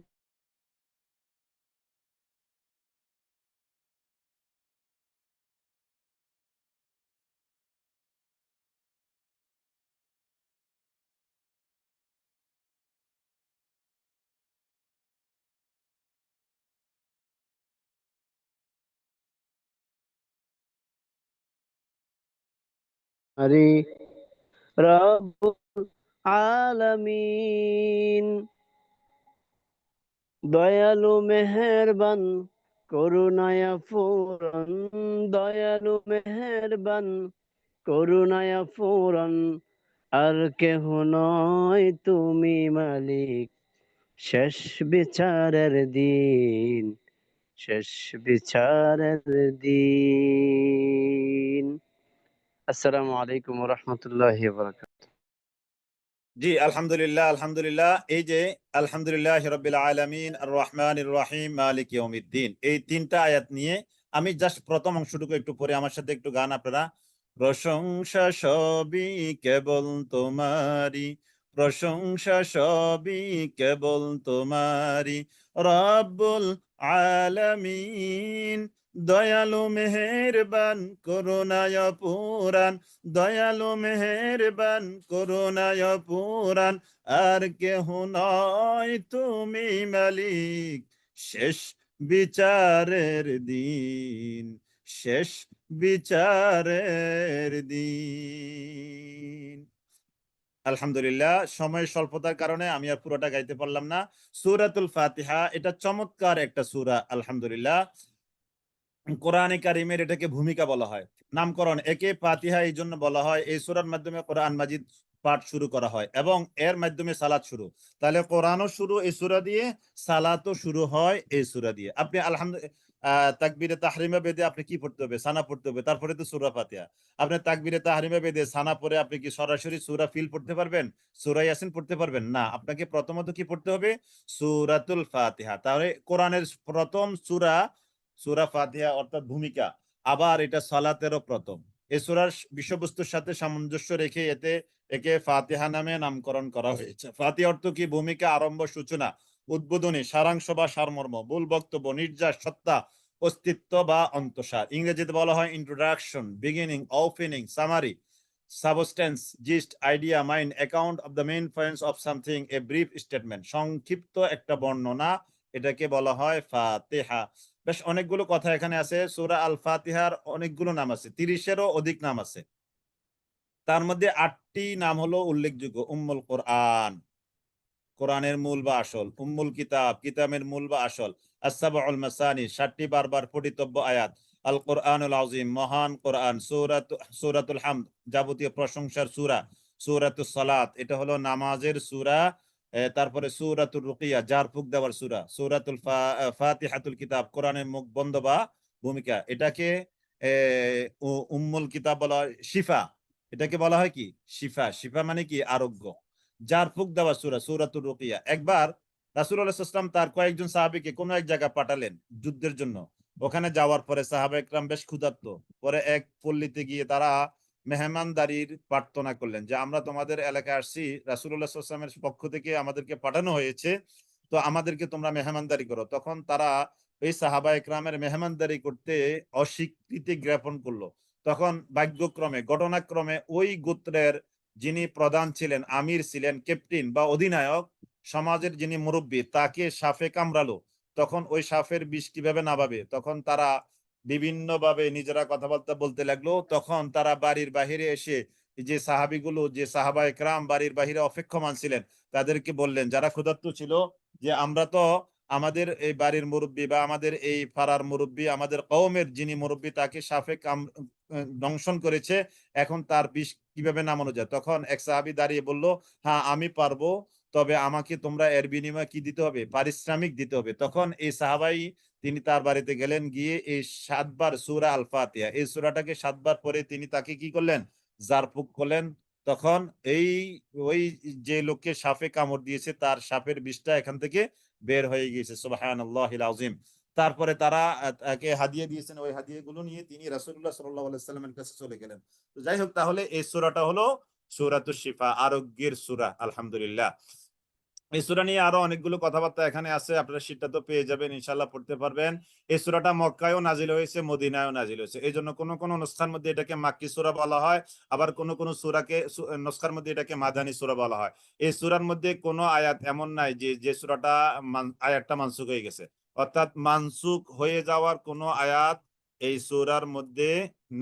আরে রব্বুল আলামিন, দয়ালু মেহেরবান করুণায় ফুরন, দয়ালু মেহেরবান করুণায় ফুরন, আর কেহ নয় তুমি মালিক, শেষ বিচারের দিন, শেষ বিচারের দিন। আসসালামু আলাইকুম ওয়া রাহমাতুল্লাহি ওয়া বারাকাতুহু। জি, আলহামদুলিল্লাহ, আলহামদুলিল্লাহ। এই যে আলহামদুলিল্লাহ রাব্বিল আলামিন আর রহমানির রহিম মালিক ইয়াউমিদ্দিন, এই তিনটা আয়াত নিয়ে আমি জাস্ট প্রথম অংশটুকু একটু পরে আমার সাথে একটু গান আপনারা। প্রশংসা সবই কেবল তোমারি, প্রশংসা সবই কেবল তোমারি, রব্বুল আলামিন, দয়ালু মেহেরবান করুণায় পুরান, দয়ালু মেহেরবান করুণায় পুরান, আর কেহ নয় তুমি মালিক, শেষ বিচারের দিন, শেষ বিচারের দিন। আলহামদুলিল্লাহ, সময়ের স্বল্পতার কারণে আমি আর পুরোটা গাইতে পারলাম না। সূরাতুল ফাতিহা এটা চমৎকার একটা সূরা। আলহামদুলিল্লাহ, কোরআনে কারিমের এটাকে ভূমিকা বলা হয়, নামকরণ। একে ফাতিহা এই জন্য বলা হয়, এই সূরার মাধ্যমে কোরআন মাজিদ পাঠ শুরু করা হয় এবং এর মাধ্যমে সালাত শুরু। তাহলে কোরআনও শুরু এই সূরা দিয়ে, সালাতও শুরু হয় এই সূরা দিয়ে। আপনি আলহামদুলিল্লাহ তাকবীরে তাহরিমা বেদে আপনি কি পড়তে হবে? সানা পড়তে হবে, তারপরে তো সূরা ফাতিহা। আপনি তাকবীরে তাহরিমা বেদে সানা পড়ে আপনি কি সরাসরি সূরা ফিল পড়তে পারবেন? সূরা ইয়াসিন পড়তে পারবেন না। আপনাকে প্রথমত কি পড়তে হবে? সূরাতুল ফাতিহা। তাহলে কোরআনের প্রথম সূরা সূরা ফাতিহা অর্থাৎ ভূমিকা। আবার এটা সালাতেরও প্রথম। এই সূরার বিষয়বস্তুর সাথে সামঞ্জস্য রেখে একে ফাতিহা নামে নামকরণ করা হয়েছে। ফাতিহা অর্থ কি? ভূমিকা, আরম্ভ, সূচনা, উদ্বোধনী, সারাংশ বা সারমর্ম, মূল বক্তব্য, নির্যাস, সত্তা, অস্তিত্ব বা অন্তঃসার। ইংরেজিতে বলা হয় introduction, beginning, opening, summary, substance, gist, idea, mind, account of the main points of something, a brief statement. সংক্ষিপ্ত একটা বর্ণনা, এটাকে বলা হয় ফাতিহা। বেশ অনেকগুলো কথা এখানে আছে। সূরা আল ফাতিহার অনেকগুলো নাম আছে, 30-এরও অধিক নাম আছে। তার মধ্যে 8টি নাম হলো উল্লেখযোগ্য। উম্মুল কোরআন, কোরআনের মূল বা আসল। উম্মুল কিতাব, কিতাবের মূল বা আসল। আস-সাবউল মাসানি, 7টি বারবার পঠিতব্য আয়াত। আল কোরআনুল আযীম, মহান কোরআন। সূরাতুল হামদ, যাবতীয় প্রশংসার সূরা। সূরাতুস সালাত, এটা হলো নামাজের সূরা। তারপরে সূরাতুর রুকিয়া, ঝাড়ফুঁক দেওয়ার সূরা। সূরাতুল ফাতিহাতুল কিতাব, কোরআনের মুখ বন্ধ বা ভূমিকা। এটাকে উম্মুল কিতাব বলা হয়। শিফা, এটাকে বলা হয় কি? শিফা। শিফা মানে কি? আরোগ্য। ঝাড়ফুঁক দেওয়া সূরা, সূরাতুর রুকিয়া। একবার রাসূলুল্লাহ সাল্লাল্লাহু আলাইহি ওয়াসাল্লাম তার কয়েকজন সাহাবীকে কোন এক জায়গায় পাঠালেন যুদ্ধের জন্য। ওখানে যাওয়ার পরে সাহাবা একরাম বেশ ক্ষুধার্ত। পরে এক পল্লীতে গিয়ে তারা মেহমানদারির প্রার্থনা করলেন যে আমরা তোমাদের এলাকায় আসছি, রাসূলুল্লাহ সাল্লাল্লাহু আলাইহি ওয়াসাল্লামের পক্ষ থেকে আমাদেরকে পাঠানো হয়েছে, তো আমাদেরকে তোমরা মেহমানদারি করো। তখন তারা এই সাহাবা একরামের মেহমানদারি করতে অস্বীকৃতি জ্ঞাপন করলো। তখন ভাগ্যক্রমে, ঘটনাক্রমে ওই গোত্রের যিনি প্রধান ছিলেন, আমির ছিলেন, ক্যাপ্টেন বা অধিনায়ক, সমাজের যিনি মুরব্বী, তাকে সাপে কামড়ালো। তখন ওই সাপের বিষ কিভাবে নামাবে, তখন তারা বিভিন্ন ভাবে নিজেরা কথাবার্তা বলতে লাগলো। তখন তারা বাড়ির বাহিরে এসে যে সাহাবিগুলো, যে সাহাবা একরাম বাড়ির বাহিরে অপেক্ষমান ছিলেন, তাদেরকে বললেন, যারা ক্ষুধার্ত ছিল, যে আমরা তো আমাদের এই বাড়ির মুরব্বী বা আমাদের এই পাড়ার মুরব্বী, আমাদের কওমের যিনি মুরব্বী, তাকে সাপে দংশন করেছে, এখন তার বিষ কিভাবে নামানো যায়। তখন এক সাহাবী দাঁড়িয়ে বলল, হ্যাঁ আমি পারবো, তবে আমাকে তোমরা এর বিনিময়ে কি দিতে হবে? পারিশ্রমিক দিতে হবে। তখন এই সাহাবাই তিনি তার বাড়িতে গেলেন, গিয়ে এই 7বার সূরা আল ফাতিহা, এই সূরাটাকে 7বার পরে তিনি তাকে কি করলেন? জারফুক করলেন। তখন এই ওই যে লোককে সাপে কামড় দিয়েছে, তার সাপের বিষটা এখান থেকে বের হয়ে গিয়েছে। সুবহানাল্লাহিল আযীম। তারপরে তারা তাকে হাদিয়া দিয়েছেন, ওই হাদিয়াগুলো নিয়ে তিনি রাসূলুল্লাহ সাল্লাল্লাহু আলাইহি ওয়াসাল্লামের কাছে চলে গেলেন। তো যাই হোক, তাহলে এই সূরাটা হলো সূরাতুশ শিফা, আরোগ্যের সূরা। আলহামদুলিল্লাহ। এই সূরা নিয়ে আরো অনেকগুলো কথাবার্তা এখানে আছে, আপনারা সেটা তো পেয়ে যাবেন, ইনশাআল্লাহ পড়তে পারবেন। এই সূরাটা মক্কায়ও নাজিল হয়েছে, মদিনায়ও নাজিল হয়েছে। এই জন্য কোন কোন নুসখার মধ্যে এটাকে মাক্কি সূরা বলা হয়, আবার কোন কোন সূরাকে নুসখার মধ্যে এটাকে মাদানী সূরা বলা হয়। এই সূরার মধ্যে কোনো আয়াত এমন নাই যে যে সূরাটা আয়াতটা মানসুখ হয়ে গেছে, অর্থাৎ মানসুখ হয়ে যাওয়ার কোনো আয়াত এই সূরার মধ্যে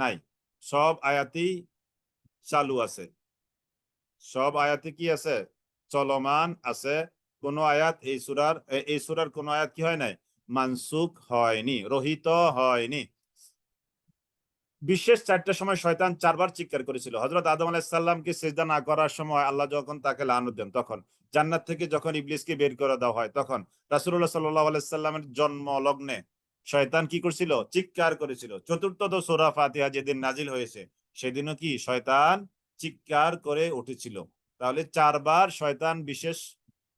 নাই। সব আয়াতই চালু আছে, সব আয়াতে কি আছে, চলমান আছে। কোন আয়াত এই সূরার কোন আয়াত কি হয় নাই, মানসুখ হয়নি, রহিত হয়নি। বিশেষ 4টা সময় শয়তান 4বার চিৎকার করেছিল। হযরত আদম আলাইহিস সালামকে সিজদা না করার সময় আল্লাহ যখন তাকে লানত দেন, তখন জান্নাত থেকে যখন ইবলিসকে বের করে দেওয়া হয়, তখন রাসূলুল্লাহ সাল্লাল্লাহু আলাইহি সাল্লামের জন্ম লগ্নে শয়তান কি করেছিল, চিৎকার করেছিল। চতুর্থ সূরা ফাতিহা যেদিন নাজিল হয়েছে, সেদিনও কি শয়তান চিৎকার করে উঠেছিল। তাহলে 4বার শয়তান বিশেষ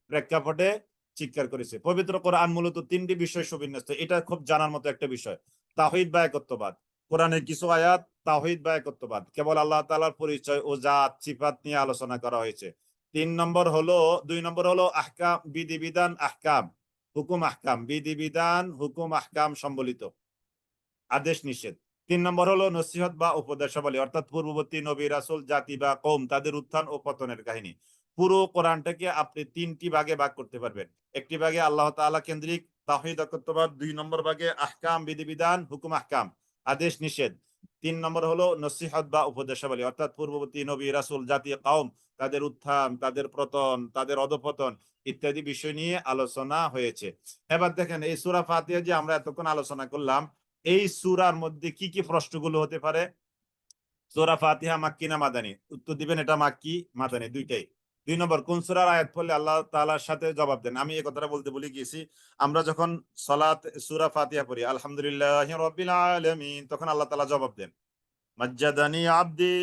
প্রেক্ষাপটে চিৎকার করেছে। পবিত্র কোরআন মূলত 3টি বিষয় সুবিন্যস্ত। এটা খুব জানার মতো একটা বিষয়। তাওহীদ বা একত্ববাদ, কোরআনের কিছু আয়াত তাওহীদ বা একত্ববাদ, কেবল আল্লাহ তাআলার পরিচয় ও জাত সিফাত নিয়ে আলোচনা করা হয়েছে। 2 নম্বর হলো আহকাম, বিধিবিধান, আহকাম, হুকুম আহকাম, বিধিবিধান, হুকুম আহকাম সম্বলিত আদেশ নিষেধ। 3 নম্বর হলো নসিহত বা উপদেশাবলী, অর্থাৎ পূর্ববর্তী নবী রাসূল, জাতি বা কওম, তাদের উত্থান ও পতনের কাহিনী। পুরো কোরআনটাকে আপনি 3টি ভাগে ভাগ করতে পারবেন। একটি ভাগে আল্লাহ তাআলা কেন্দ্রিক তাওহীদ একত্ববাদ, 2 নম্বর ভাগে আহকাম, বিধিবিধান, হুকুম আহকাম, আদেশ নিষেধ। 3 নম্বর হলো নসিহত বা উপদেশাবলী, অর্থাৎ পূর্ববর্তী নবী রাসূল, জাতি, কওম, তাদের উত্থান, তাদের পতন, তাদের অধঃপতন ইত্যাদি বিষয় নিয়ে আলোচনা হয়েছে। এবার দেখেন এই সূরা ফাতিহা যে আমরা এতক্ষণ আলোচনা করলাম, এই সূরার মধ্যে কি কি প্রশ্নগুলো হতে পারে? সূরা ফাতিহা মাক্কি না মাদানী? উত্তর দিবেন এটা মাক্কি, মাদানী দুইটাই। 2 নম্বর, কোন সূরার আয়াত পড়লে আল্লাহ তাআলার সাথে জবাব দেন? আমি এই কথাটা বলতে ভুলে গিয়েছি। আমরা যখন সালাত সূরা ফাতিহা পড়ি আলহামদুলিল্লাহি রাব্বিল আলামিন, তখন আল্লাহ তাআলা জবাব দেন, মাজ্জাদানি আবদি,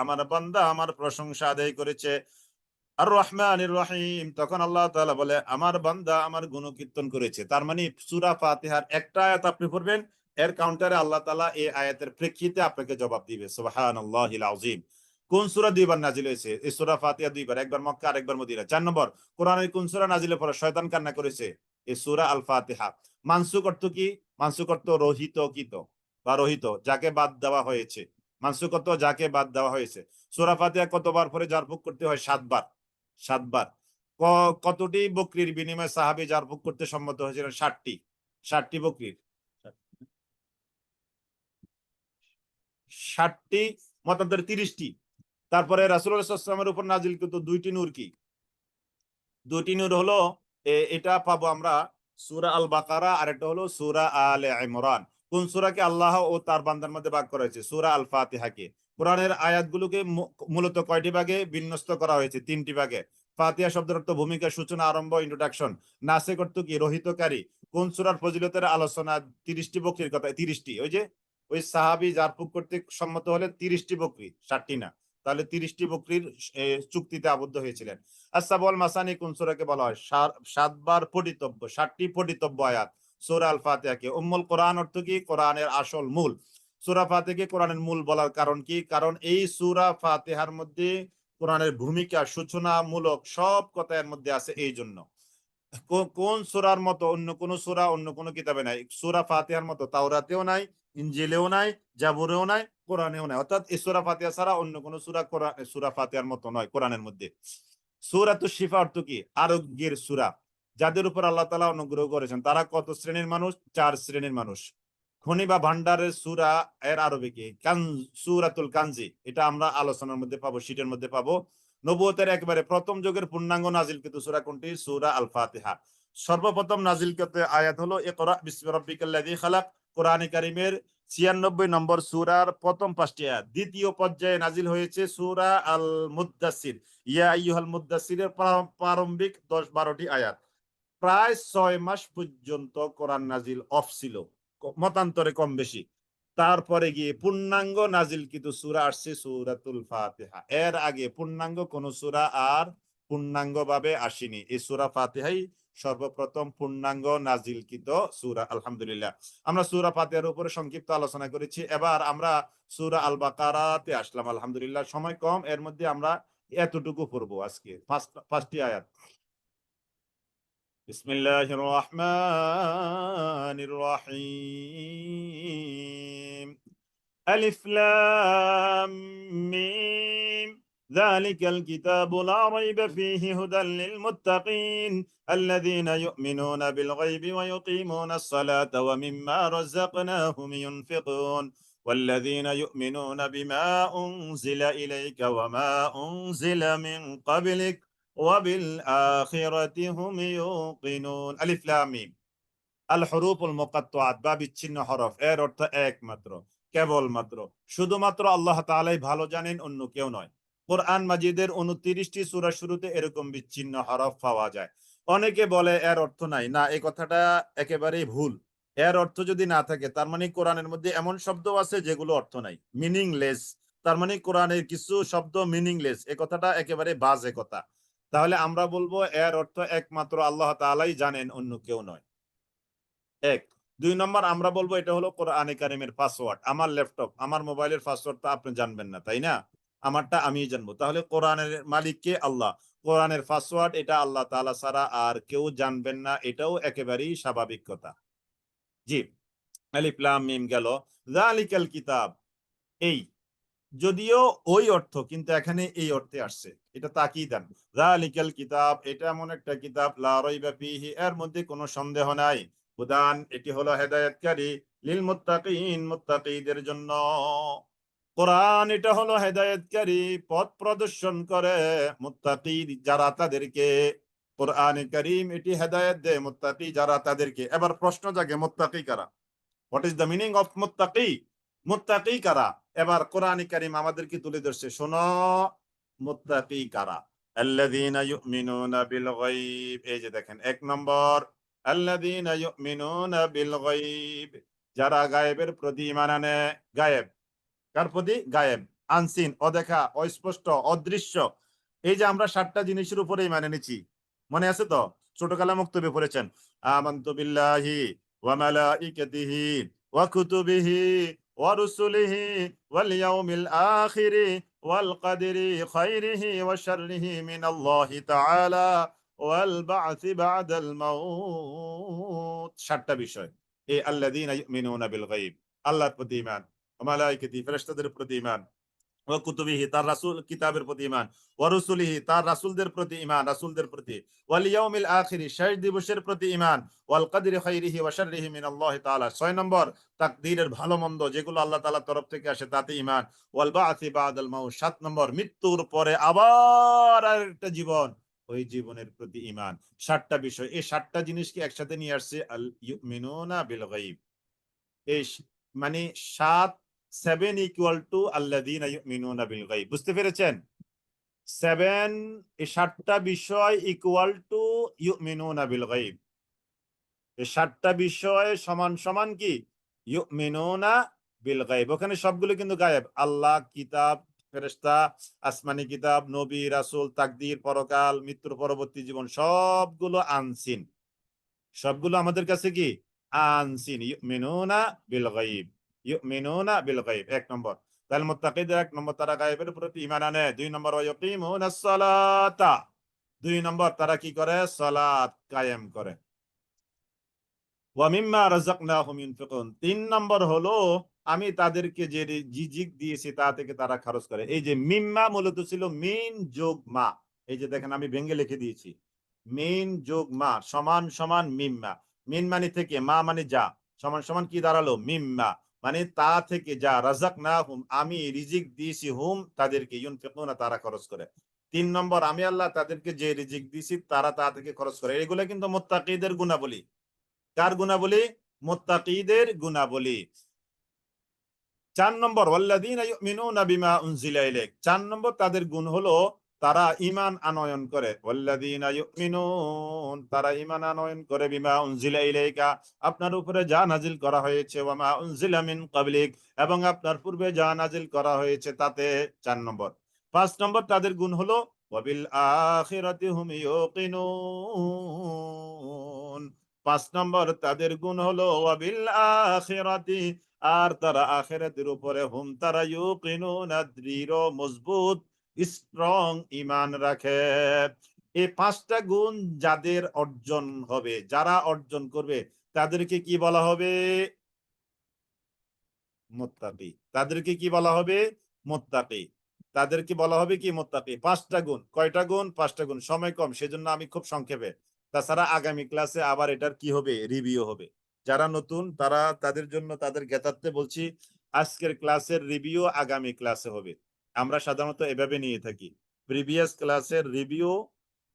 আমার বান্দা আমার প্রশংসা আদায় করেছে। আর রহমানির রহিম, তখন আল্লাহ তাআলা বলে আমার বান্দা আমার গুণকীর্তন করেছে। তার মানে সূরা ফাতিহার একটা আয়াত আপনি পড়বেন, এর কাউন্টারে আল্লাহ তাআলা এই আয়াতের প্রেক্ষিতে আপনাকে জবাব দিবে। সুবহানাল্লাহিল আযীম। কোন সূরা 2বার নাজিল হয়েছে? এই সূরা ফাতিহা 2বার, একবার মক্কা আর একবার মদিনা। 4 নম্বর, কোরআনের কোন সূরা নাজিলের পরে শয়তান কান্না করেছে? এই সূরা আল ফাতিহা। মানসুখ অর্থ কি? মানসুখ অর্থ রহিতকৃত বা রহিত, যাকে বাদ দেওয়া হয়েছে। মানসুখ অর্থ যাকে বাদ দেওয়া হয়েছে। সূরা ফাতিহা কতবার পরে ঝাড়ফুঁক করতে হয়? 7বার। 7বার। কতটি বকরির বিনিময়ে সাহাবী ঝাড়ফুঁক করতে সম্মত হয়েছিলেন? 60টি। 60টি বকরির, 60টি, মতান্তরে 30টি। তারপরে রাসূলুল্লাহ সাল্লাল্লাহু আলাইহি ওয়াসাল্লামের উপর নাজিলকৃত 2টি নূর কি? 2টি নূর হলো, এটা পাবো আমরা সূরা আল বাকারা, আর একটা হলো সূরা আলে ইমরান। কোন সূরাকে আল্লাহ ও তার বান্দার মধ্যে ভাগ করা হয়েছে? সূরা আল ফাতিহাকে। কোরআনের আয়াতগুলোকে মূলত কয়টি ভাগে বিন্যস্ত করা হয়েছে? 3টি ভাগে। ফাতিহা শব্দের অর্থ ভূমিকা, সূচনা, আরম্ভ, ইন্ট্রোডাকশন। নাসিখ অর্থ কি? রহিতকারী। কোন সূরার ফজিলতের আলোচনা? 30টি বকরির কথা, 30টি। ওই যে ওই সাহাবী ঝাড়ফুঁক করতে সম্মত হলে 30টি বকরি, 60টি না। তাহলে 30টি বকরির চুক্তিতে আবদ্ধ হয়েছিলেন। আস-সাবউল মাসানি কোন সূরাকে বলা হয়? 7বার পঠিতব্য, 7টি পঠিতব্য আয়াত সূরা আল ফাতিহাকে। উম্মুল কোরআন অর্থ কি? কোরআনের আসল মূল। সূরা ফাতিহাকে কোরআনের মূল বলার কারণ কি? কারণ এই সূরা ফাতিহার মধ্যে কোরআনের ভূমিকা, সূচনামূলক সব কথা এর মধ্যে আছে, এই জন্য। কোন সূরার মতো অন্য কোন সূরা অন্য কোন কিতাবে নাই। সূরা ফাতিহার মতো তাওরাতেও নাই, ইনজিলেও নাই, জাবুরেও নাই, কোরআনেও নাই। অর্থাৎ এই সূরা ফাতিহা ছাড়া অন্য কোন সূরা সূরা ফাতিহার মতো নয় কোরআনের মধ্যে। সূরাতুশ শিফা অর্থ কি? আরোগ্যের সূরা। যাদের উপর আল্লাহ তাআলা অনুগ্রহ করেছেন তারা কত শ্রেণীর মানুষ? 4 শ্রেণীর মানুষ। খনি বা ভান্ডারের সূরা এর আরবি কি? সূরাতুল কানজি। এটা আমরা আলোচনার মধ্যে পাবো, শীটের মধ্যে পাবো। নবুয়তের একেবারে প্রথম যুগের পূর্ণাঙ্গ নাজিলকৃত সূরা কোনটি? সূরা আল ফাতিহা। সর্বপ্রথম নাজিলকৃত আয়াত হলো ইকরা বিসমি রাব্বিকাল্লাযী খালাক। কোরআনে কারীমের 96 নম্বর সূরার প্রথম 5টি আয়াত। দ্বিতীয় পর্যায়ে নাজিল হয়েছে সূরা আল মুদ্দাসসির, ইয়া আইয়ুহাল মুদ্দাসসিরের প্রারম্ভিক 10-12টি আয়াত। প্রায় 6 মাস পর্যন্ত কোরআন নাজিল অফ ছিল, মতান্তরে কম বেশি। তারপরে গিয়ে পূর্ণাঙ্গ নাজিলকৃত সূরা আসছে সূরাতুল ফাতিহা। এর আগে পূর্ণাঙ্গ কোন সূরা আর পূর্ণাঙ্গ ভাবে আসেনি। এই সূরা ফাতিহাই সর্বপ্রথম পূর্ণাঙ্গ নাজিলকৃত সূরা। আলহামদুলিল্লাহ, আমরা সূরা ফাতিহার উপরে সংক্ষিপ্ত আলোচনা করেছি। এবার আমরা সূরা আল বাকারাতে আসলাম। আলহামদুলিল্লাহ, সময় কম, এর মধ্যে আমরা এতটুকু পড়বো আজকে। 5টি আয়াত। বিসমিল্লাহির রহমানির রহিম। আলিফ লাম মিম, যালিকাল কিতাবু লা রাইবা ফীহি হুদাল লিল মুত্তাকিন আল্লাযীনা ইউমিনুনা বিল গায়বি ওয়া ইউকিমুনাস সালাতা ওয়া মিম্মা রাযাকনাহুম ইউনফিকুন والذين يؤمنون بما أنزل إليك وما أنزل من قبلك وبالآخرة هم يوقنون ألف لام ميم আল হরুফুল মুকাত্তাআত বা বিচ্ছিন্ন হরফ এর অর্থ একমাত্র কেবলমাত্র শুধুমাত্র আল্লাহ তাআলাই ভালো জানেন, অন্য কেউ নয়। কোরআন মাজিদের 29টি সূরা শুরুতে এরকম বিচ্ছিন্ন হরফ পাওয়া যায়। অনেকে বলে এর অর্থ নাই, না এই কথাটা একেবারেই ভুল। এর অর্থ যদি না থাকে তার মানে কোরআনের মধ্যে এমন শব্দ আছে যেগুলো অর্থ নাই, মিনিংলেস। তার মানে কোরআনের কিছু শব্দ মিনিংলেস, এই কথাটা একেবারে বাজে কথা। তাহলে আমরা বলবো এর অর্থ একমাত্র আল্লাহ তাআলাই জানেন, অন্য কেউ নয়। এক। ২ নম্বর আমরা বলবো এটা হলো কোরআনে কারিমের পাসওয়ার্ড। আমার ল্যাপটপ, আমার মোবাইলের পাসওয়ার্ডটা আপনি জানবেন না, তাই না? আমারটা আমিই জানবো। তাহলে কোরআনের মালিক কে? আল্লাহ। কোরআনের পাসওয়ার্ড এটা আল্লাহ তাআলা ছাড়া আর কেউ জানবেন না, এটাও একেবারেই স্বাভাবিক কথা। জি। আলিফ লাম মিম গেল। যালিকাল কিতাব, এই, যদিও ওই অর্থ কিন্তু এখানে এই অর্থে আসছে, এটা তাকিদান। যালিকাল কিতাব, এটা এমন একটা কিতাব, লা রাইবা ফিহি, এর মধ্যে কোনো সন্দেহ নাই। হুদান, এটি হলো হেদায়েতকারী, লিল মুত্তাকিন, মুত্তাকিদের জন্য। কোরআন এটা হলো হেদায়েতকারী, পথ প্রদর্শন করে মুত্তাকি যারা তাদেরকে। কোরআনে কারীম এটি হেদায়েত দেয় মুত্তাকি যারা তাদেরকে। এবার প্রশ্ন জাগে, মুত্তাকি কারা? What is the meaning of মুত্তাকি? মুত্তাকি কারা? এবার কোরআন কারীম আমাদেরকে তুলে ধরছে, শোনো মুত্তাকি কারা। আল্লাযীনা ইউমিনুনা বিল গায়ব, এই যে দেখেন ১ নম্বর, আল্লাযীনা ইউমিনুনা বিল গায়ব, যারা গায়েবের প্রতি ঈমান আনে। গায়েব কার প্রতি? গায়েব, আনসিন, অদেখা, অস্পষ্ট, অদৃশ্য। এই যে আমরা ৭টা জিনিসের উপরে ঈমান এনেছি, মনে আছে তো? ছোটকালে মুক্তবে পড়েছেন, আমানতু বিল্লাহি ওয়া মালাইকাতিহি ওয়া কুতুবিহি ওয়া রুসুলিহি ওয়াল ইয়াউমিল আখিরি ওয়াল কদরি খাইরিহি ওয়া শাররিহি মিনাল্লাহি তাআলা ওয়াল বা'সি বা'দাল মাউত। ৭টা বিষয়। এই আল্লাযীনা ইউমিনুনা বিল গায়ব, আল্লাহর প্রতি ঈমান, মালাইকাতি, ফেরেশতাদের প্রতি ঈমান, ওয়া কুতুবিহি, তার রাসূল কিতাবের প্রতি ঈমান, ওয়া রুসুলিহি, তার রাসূলদের প্রতি ঈমান, রাসূলদের প্রতি, ওয়াল ইয়াউমিল আখিরি, শেষ দিবসের প্রতি ঈমান, ওয়াল কদরি খাইরিহি ওয়া শাররিহি মিনাল্লাহি তাআলা। ৬ নম্বর, তাকদীরের ভালো মন্দ যেগুলো আল্লাহ তাআলার তরফ থেকে আসে তাতে ঈমান, ওয়াল বা'সি বা'দাল মাউত। ৭ নম্বর, মৃত্যুর পরে আবার আরেকটা জীবন, ওই জীবনের প্রতি ঈমান। ৭টা বিষয়, এই ৭টা জিনিসকে একসাথে নিয়ে আসছে আল ইউমিনুনা বিল গায়ব। এই মানে 7 ইকুয়াল টু আল্লাযীনা ইউমিনুনা বিল গায়ব। বুঝতে পেরেছেন? 7, এই ৭টা বিষয় ইকুয়াল টু ইউমিনুনা বিল গায়ব। এই ৭টা বিষয় সমান সমান কি? ইউমিনুনা বিল গায়ব। ওখানে সবগুলো কিন্তু গায়েব। আল্লাহ, কিতাব, ফেরেশতা, আসমানি কিতাব, নবী, রাসূল, তাকদীর, পরকাল, মৃত্যুর পরবর্তী জীবন, সবগুলো আনসিন। সবগুলো আমাদের কাছে কি? আনসিন। ইউমিনুনা বিল গায়ব। ইউমিনুনা বিল গায়ব ১ নম্বর। তাহলে মুত্তাকিদের ১ নম্বর, তারা গায়েবের প্রতি ঈমান আনে। ২ নম্বর, ওয়া ইয়াকিমুনাস সালাতা, ২ নম্বর তারা কি করে? সালাত কায়েম করে। ওয়া মিম্মা রাযাকনাহুম ইউনফিকুন, ৩ নম্বর হলো আমি তাদেরকে যে রিজিক দিয়েছি তা থেকে তারা খরচ করে। এই যে মিম্মা মূলত ছিল মিন যোগ মা। এই যে দেখেন আমি ভেঙে লিখে দিয়েছি। মিন যোগ মা সমান সমান মিম্মা। মিন মানে থেকে, মা মানে যা, সমান সমান কি দাঁড়ালো? মিম্মা। মানে তা থেকে যা, রাযাকনাহুম আমি রিজিক দিয়েছি, হুম তাদেরকে, ইউনফিকুনা তারা খরচ করে। ৩ নম্বর, আমি আল্লাহ তাদেরকে যে রিজিক দিয়েছি তারা তা থেকে খরচ করে। এগুলো কিন্তু মুত্তাকিদের গুণাবলী। কার গুণাবলী? মুত্তাকিদের গুণাবলী। ৪ নম্বর, ওয়াল্লাযীনা ইউমিনুনা বিমা উনজিলা ইলাইক, ৪ নম্বর তাদের গুণ হলো তারা ঈমান আনয়ন করে। ওয়াল্লাযীনা ইউমিনুন, তারা ঈমান আনয়ন করে, বিমা উনজিলা ইলাইকা, আপনার উপরে যা নাজিল করা হয়েছে, ওয়া মা উনজিলা মিন ক্বাবলিক, এবং আপনার পূর্বে যা নাজিল করা হয়েছে তাতে। ৪ নম্বর। ৫ নম্বর তাদের গুণ হলো ওয়া বিল আখিরাতি হুম ইউকিনুন, ৫ নম্বর তাদের গুণ হলো ওয়া বিল আখিরাতি, আর তারা আখিরাতের উপরে হুম তারা ইউকিনুনা, দৃঢ় মজবুত স্ট্রং ঈমান রাখে। এই ৫টা গুণ যাদের অর্জন হবে, যারা অর্জন করবে, তাদেরকে কি বলা হবে? মুত্তাকি। তাদেরকে কি বলা হবে? মুত্তাকি। তাদেরকে বলা হবে কি? মুত্তাকি। ৫টা গুণ। কয়টা গুণ? ৫টা গুণ। সময় কম, সেজন্য আমি খুব সংক্ষেপে। তাছাড়া আগামী ক্লাসে আবার এটার কি হবে? রিভিউ হবে। যারা নতুন তারা, তাদের জন্য তাদের জ্ঞাতার্থে বলছি, আজকের ক্লাসের রিভিউ আগামী ক্লাসে হবে। আমরা সাধারণত এভাবে নিয়ে থাকি, প্রিভিয়াস ক্লাসের রিভিউ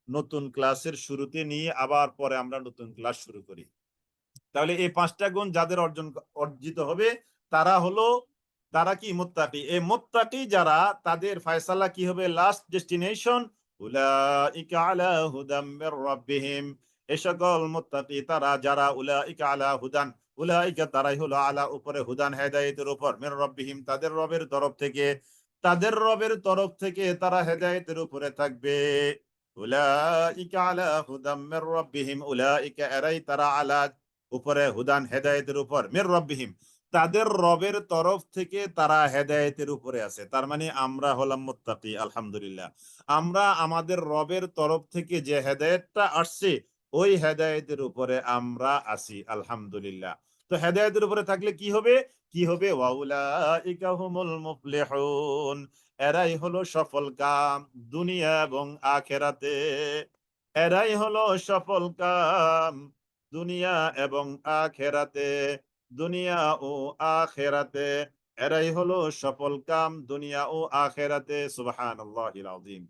নতুন ক্লাসের শুরুতে নিয়ে আবার পরে আমরা নতুন ক্লাস শুরু করি। তাহলে এই 5টা গুণ যাদের অর্জিত হবে তারা কি মুত্তাকি। এই মুত্তাকি যারা, তাদের ফয়সালা কি হবে? লাস্ট ডেস্টিনেশন উলাইকা আলা হুদাম মির রাব্বিহিম। এই সকল মুত্তাকি তারা যারা, উলাইকা আলা হুদান, উলাইকা তারাই হলো আলা উপরে, হুদান হেদায়েতের উপর, মির রাব্বিহিম তাদের রবের তরফ থেকে, তাদের রবের তরফ থেকে তারা হেদায়েতের উপরে থাকবে। উলাইকা আলা হুদাম মির রাব্বিহিম, উলাইকা এরাই তারা আলা উপরে, হুদান হেদায়েতের উপর, মির রাব্বিহিম তাদের রবের তরফ থেকে তারা হেদায়েতের উপরে আছে। তার মানে আমরা হলাম মুত্তাকি। আলহামদুলিল্লাহ, আমরা আমাদের রবের তরফ থেকে যে হেদায়েতটা আসছে ওই হেদায়েতের উপরে আমরা আছি। আলহামদুলিল্লাহ। তো হেদায়েতের উপরে থাকলে কি হবে? কি হবে? ওয়াউলাইকা হুমুল মুফলিহুন, এরাই হলো সফল কাম দুনিয়া এবং আখেরাতে। এরাই হলো সফল কাম দুনিয়া এবং আখেরাতে। দুনিয়া ও আখেরাতে এরাই হলো সফল কাম দুনিয়া ও আখেরাতে। সুবহানাল্লাহিল আযীম।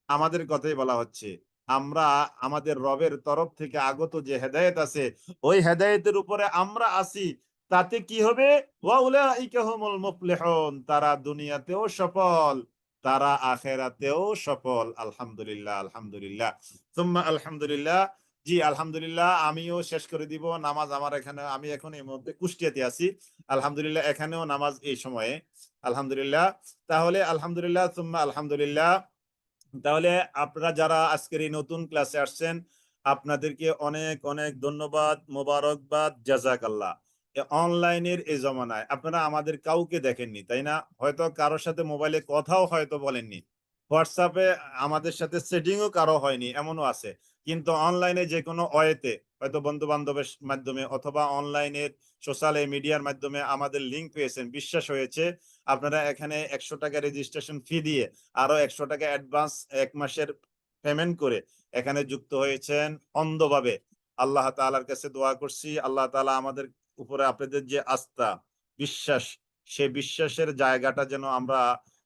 আমাদের কথাই বলা হচ্ছে, আমরা আমাদের রবের তরফ থেকে আগত যে হেদায়েত আছে ওই হেদায়েতের উপরে আমরা আছি। তাতে কি হবে? ওয়া উলাইকা হুমুল মুফলিহুন, তারা দুনিয়াতেও সফল, তারা আখেরাতেও সফল। আলহামদুলিল্লাহ, আলহামদুলিল্লাহ, সুম্মা আলহামদুলিল্লাহ। জি আলহামদুলিল্লাহ, আমিও শেষ করে দিব নামাজ। আমার এখানে, আমি এখন এই মুহূর্তে কুষ্টিয়াতে আছি। আলহামদুলিল্লাহ, এখানেও নামাজ এই সময়ে। আলহামদুলিল্লাহ। তাহলে আলহামদুলিল্লাহ, সুম্মা আলহামদুলিল্লাহ। তাহলে আপনারা যারা আজকের এই নতুন ক্লাসে আসছেন, আপনাদেরকে অনেক অনেক ধন্যবাদ, মোবারকবাদ, জাযাকাল্লাহ। অনলাইনের এই জমানায় আপনারা আমাদের কাউকে দেখেননি, তাই না? হয়তো কারোর সাথে মোবাইলে কথাও হয়তো বলেননি, হোয়াটসঅ্যাপে আমাদের সাথে সেটিংও কারো হয়নি, এমনও আছে। কিন্তু অনলাইনে যে কোনো ওয়েতে, হয়তো বন্ধু বান্ধবের মাধ্যমে অথবা অনলাইনের সোশ্যাল মিডিয়ার মাধ্যমে আমাদের লিঙ্ক পেয়েছেন, বিশ্বাস হয়েছে, আপনারা এখানে 100 টাকা রেজিস্ট্রেশন ফি দিয়ে আরো 100 টাকা অ্যাডভান্স 1 মাসের পেমেন্ট করে এখানে যুক্ত হয়েছেন অন্ধভাবে। আল্লাহ তাআলার কাছে দোয়া করছি, আল্লাহ তাআলা আমাদের উপরে আপনাদের যে আস্থা, বিশ্বাস, সে বিশ্বাসের জায়গাটা যেন আমরা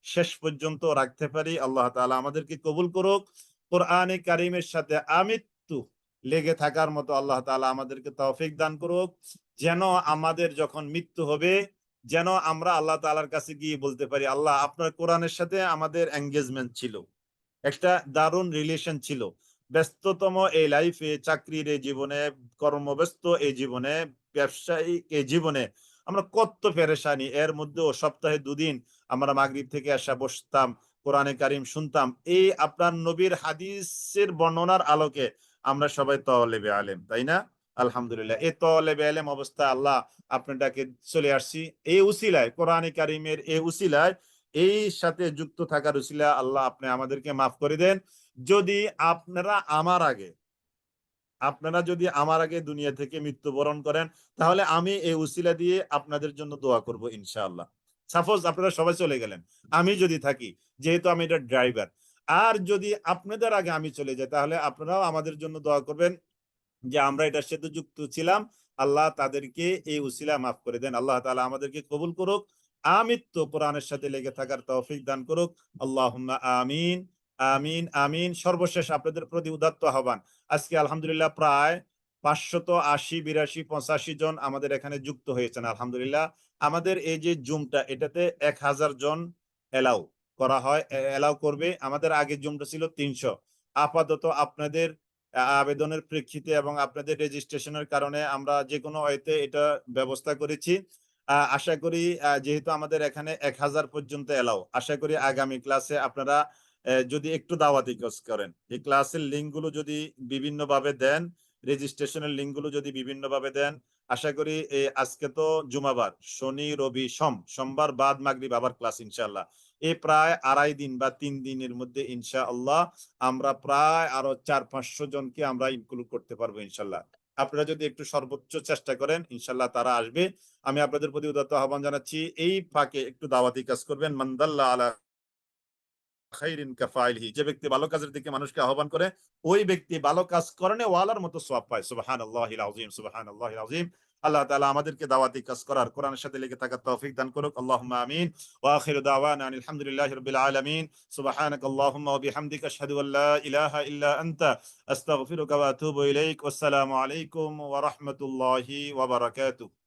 শেষ পর্যন্ত রাখতে পারি। আল্লাহ তাআলা আমাদেরকে কবুল করুক। কোরআনে কারীমের সাথে আমৃত্যু লেগে থাকার মতো আল্লাহ তাআলা আমাদেরকে তৌফিক দান করুক। যেন আমাদের যখন মৃত্যু হবে, যেন আমরা আল্লাহ তাআলার কাছে গিয়ে বলতে পারি, আল্লাহ আপনার কোরআনের সাথে আমাদের এঙ্গেজমেন্ট ছিল, একটা দারুণ রিলেশন ছিল। ব্যস্ততম এই লাইফে, চাকরির এই জীবনে, কর্মব্যস্ত এই জীবনে, ব্যবসায়িক এই জীবনে আমরা কত পেরেশানি, এর মধ্যেও সপ্তাহে 2 দিন আমরা মাগরিব থেকে আসা বসতাম, কোরআনে কারিম শুনতাম। এই আপনার নবীর হাদিসের বর্ণনার আলোকে আমরা সবাই তলেবে আলেম, তাই না? আলহামদুলিল্লাহ, এই তলেবে আলেম অবস্থা আল্লাহ আপনাকে চলে আসছি এই উসিলায়, কোরআনে কারিমের এই উসিলায়, এই সাথে যুক্ত থাকার উসিলা আল্লাহ আপনি আমাদেরকে মাফ করে দেন। যদি আপনারা যদি আমার আগে দুনিয়া থেকে মৃত্যুবরণ করেন, তাহলে আমি এই উসিলা দিয়ে আপনাদের জন্য দোয়া করব ইনশাআল্লাহ। সাপোজ আপনারা সবাই চলে গেলেন, আমি যদি থাকি, যেহেতু আমি এটা ড্রাইভার, আর যদি আপনাদের আগে আমি চলে যাই, তাহলে আপনারাও আমাদের জন্য দোয়া করবেন যে আমরা এটার সাথে যুক্ত ছিলাম, আল্লাহ তাদেরকে এই উসিলা মাফ করে দেন। আল্লাহ তাআলা আমাদেরকে কবুল করুক, আমৃত্যু কোরআনের সাথে লেগে থাকার তৌফিক দান করুক। আল্লাহুম্মা আমিন, আমিন, আমিন। সর্বশেষ আপনাদের প্রতি উদাত্ত আহ্বান, আজকে আলহামদুলিল্লাহ প্রায় 580, 82, 85 জন আমাদের এখানে যুক্ত হয়েছেন। আলহামদুলিল্লাহ, আমাদের এই যে জুমটা, এটাতে 1000 জন এলাও করা হয়, এলাও করবে। আমাদের আগের জুমটা ছিল 300। আপাতত আপনাদের আবেদনের প্রেক্ষিতে এবং আপনাদের রেজিস্ট্রেশনের কারণে আমরা যে কোনো ওয়েতে এটা ব্যবস্থা করেছি। আশা করি যেহেতু আমাদের এখানে 1000 পর্যন্ত এলাও, আশা করি আগামী ক্লাসে আপনারা যদি একটু দাওয়াতি কাজ করেন, এই ক্লাসের লিঙ্কগুলো যদি বিভিন্নভাবে দেন, রেজিস্ট্রেশনের লিঙ্কগুলো যদি বিভিন্নভাবে দেন, আশা করি আজকে তো জুমাবার, শনি রবি সোমবার বাদ মাগরিব আবার ক্লাস ইনশাআল্লাহ। এই প্রায় 2.5 দিন বা 3 দিনের মধ্যে ইনশাআল্লাহ আমরা প্রায় আরো 400-500 জনকে আমরা ইনক্লুড করতে পারবো ইনশাল্লাহ। আপনারা যদি একটু সর্বোচ্চ চেষ্টা করেন, ইনশাল্লাহ তারা আসবে। আমি আপনাদের প্রতি উদাত্ত আহ্বান জানাচ্ছি, এই ফাঁকে একটু দাওয়াতি কাজ করবেন। মানদাল্লাহ আলা খাইরিন কাফাইলিহি, যে ব্যক্তি ভালো কাজের দিকে মানুষকে আহ্বান করে ওই ব্যক্তি ভালো কাজ করনে ওয়ালার মতো সওয়াব পায়। সুবহানাল্লাহিল আযীম, সুবহানাল্লাহিল আযীম। আল্লাহ তাআলা আমাদেরকে দাওয়াতি কাজ করার, কোরআনের সাথে লেগে থাকার তৌফিক দান করুক। আল্লাহুম্মা আমিন। ওয়া আখিরু দাওয়ানা আনিল হামদুলিল্লাহি রাব্বিল আলামিন। সুবহানাকাল্লাহুম্মা ওয়া বিহামদিকা আশহাদু আল লা ইলাহা ইল্লা আনতা আস্তাগফিরুকা ওয়া আতুবু ইলাইক। ওয়াসসালামু আলাইকুম ওয়া রাহমাতুল্লাহি ওয়া বারাকাতুহু।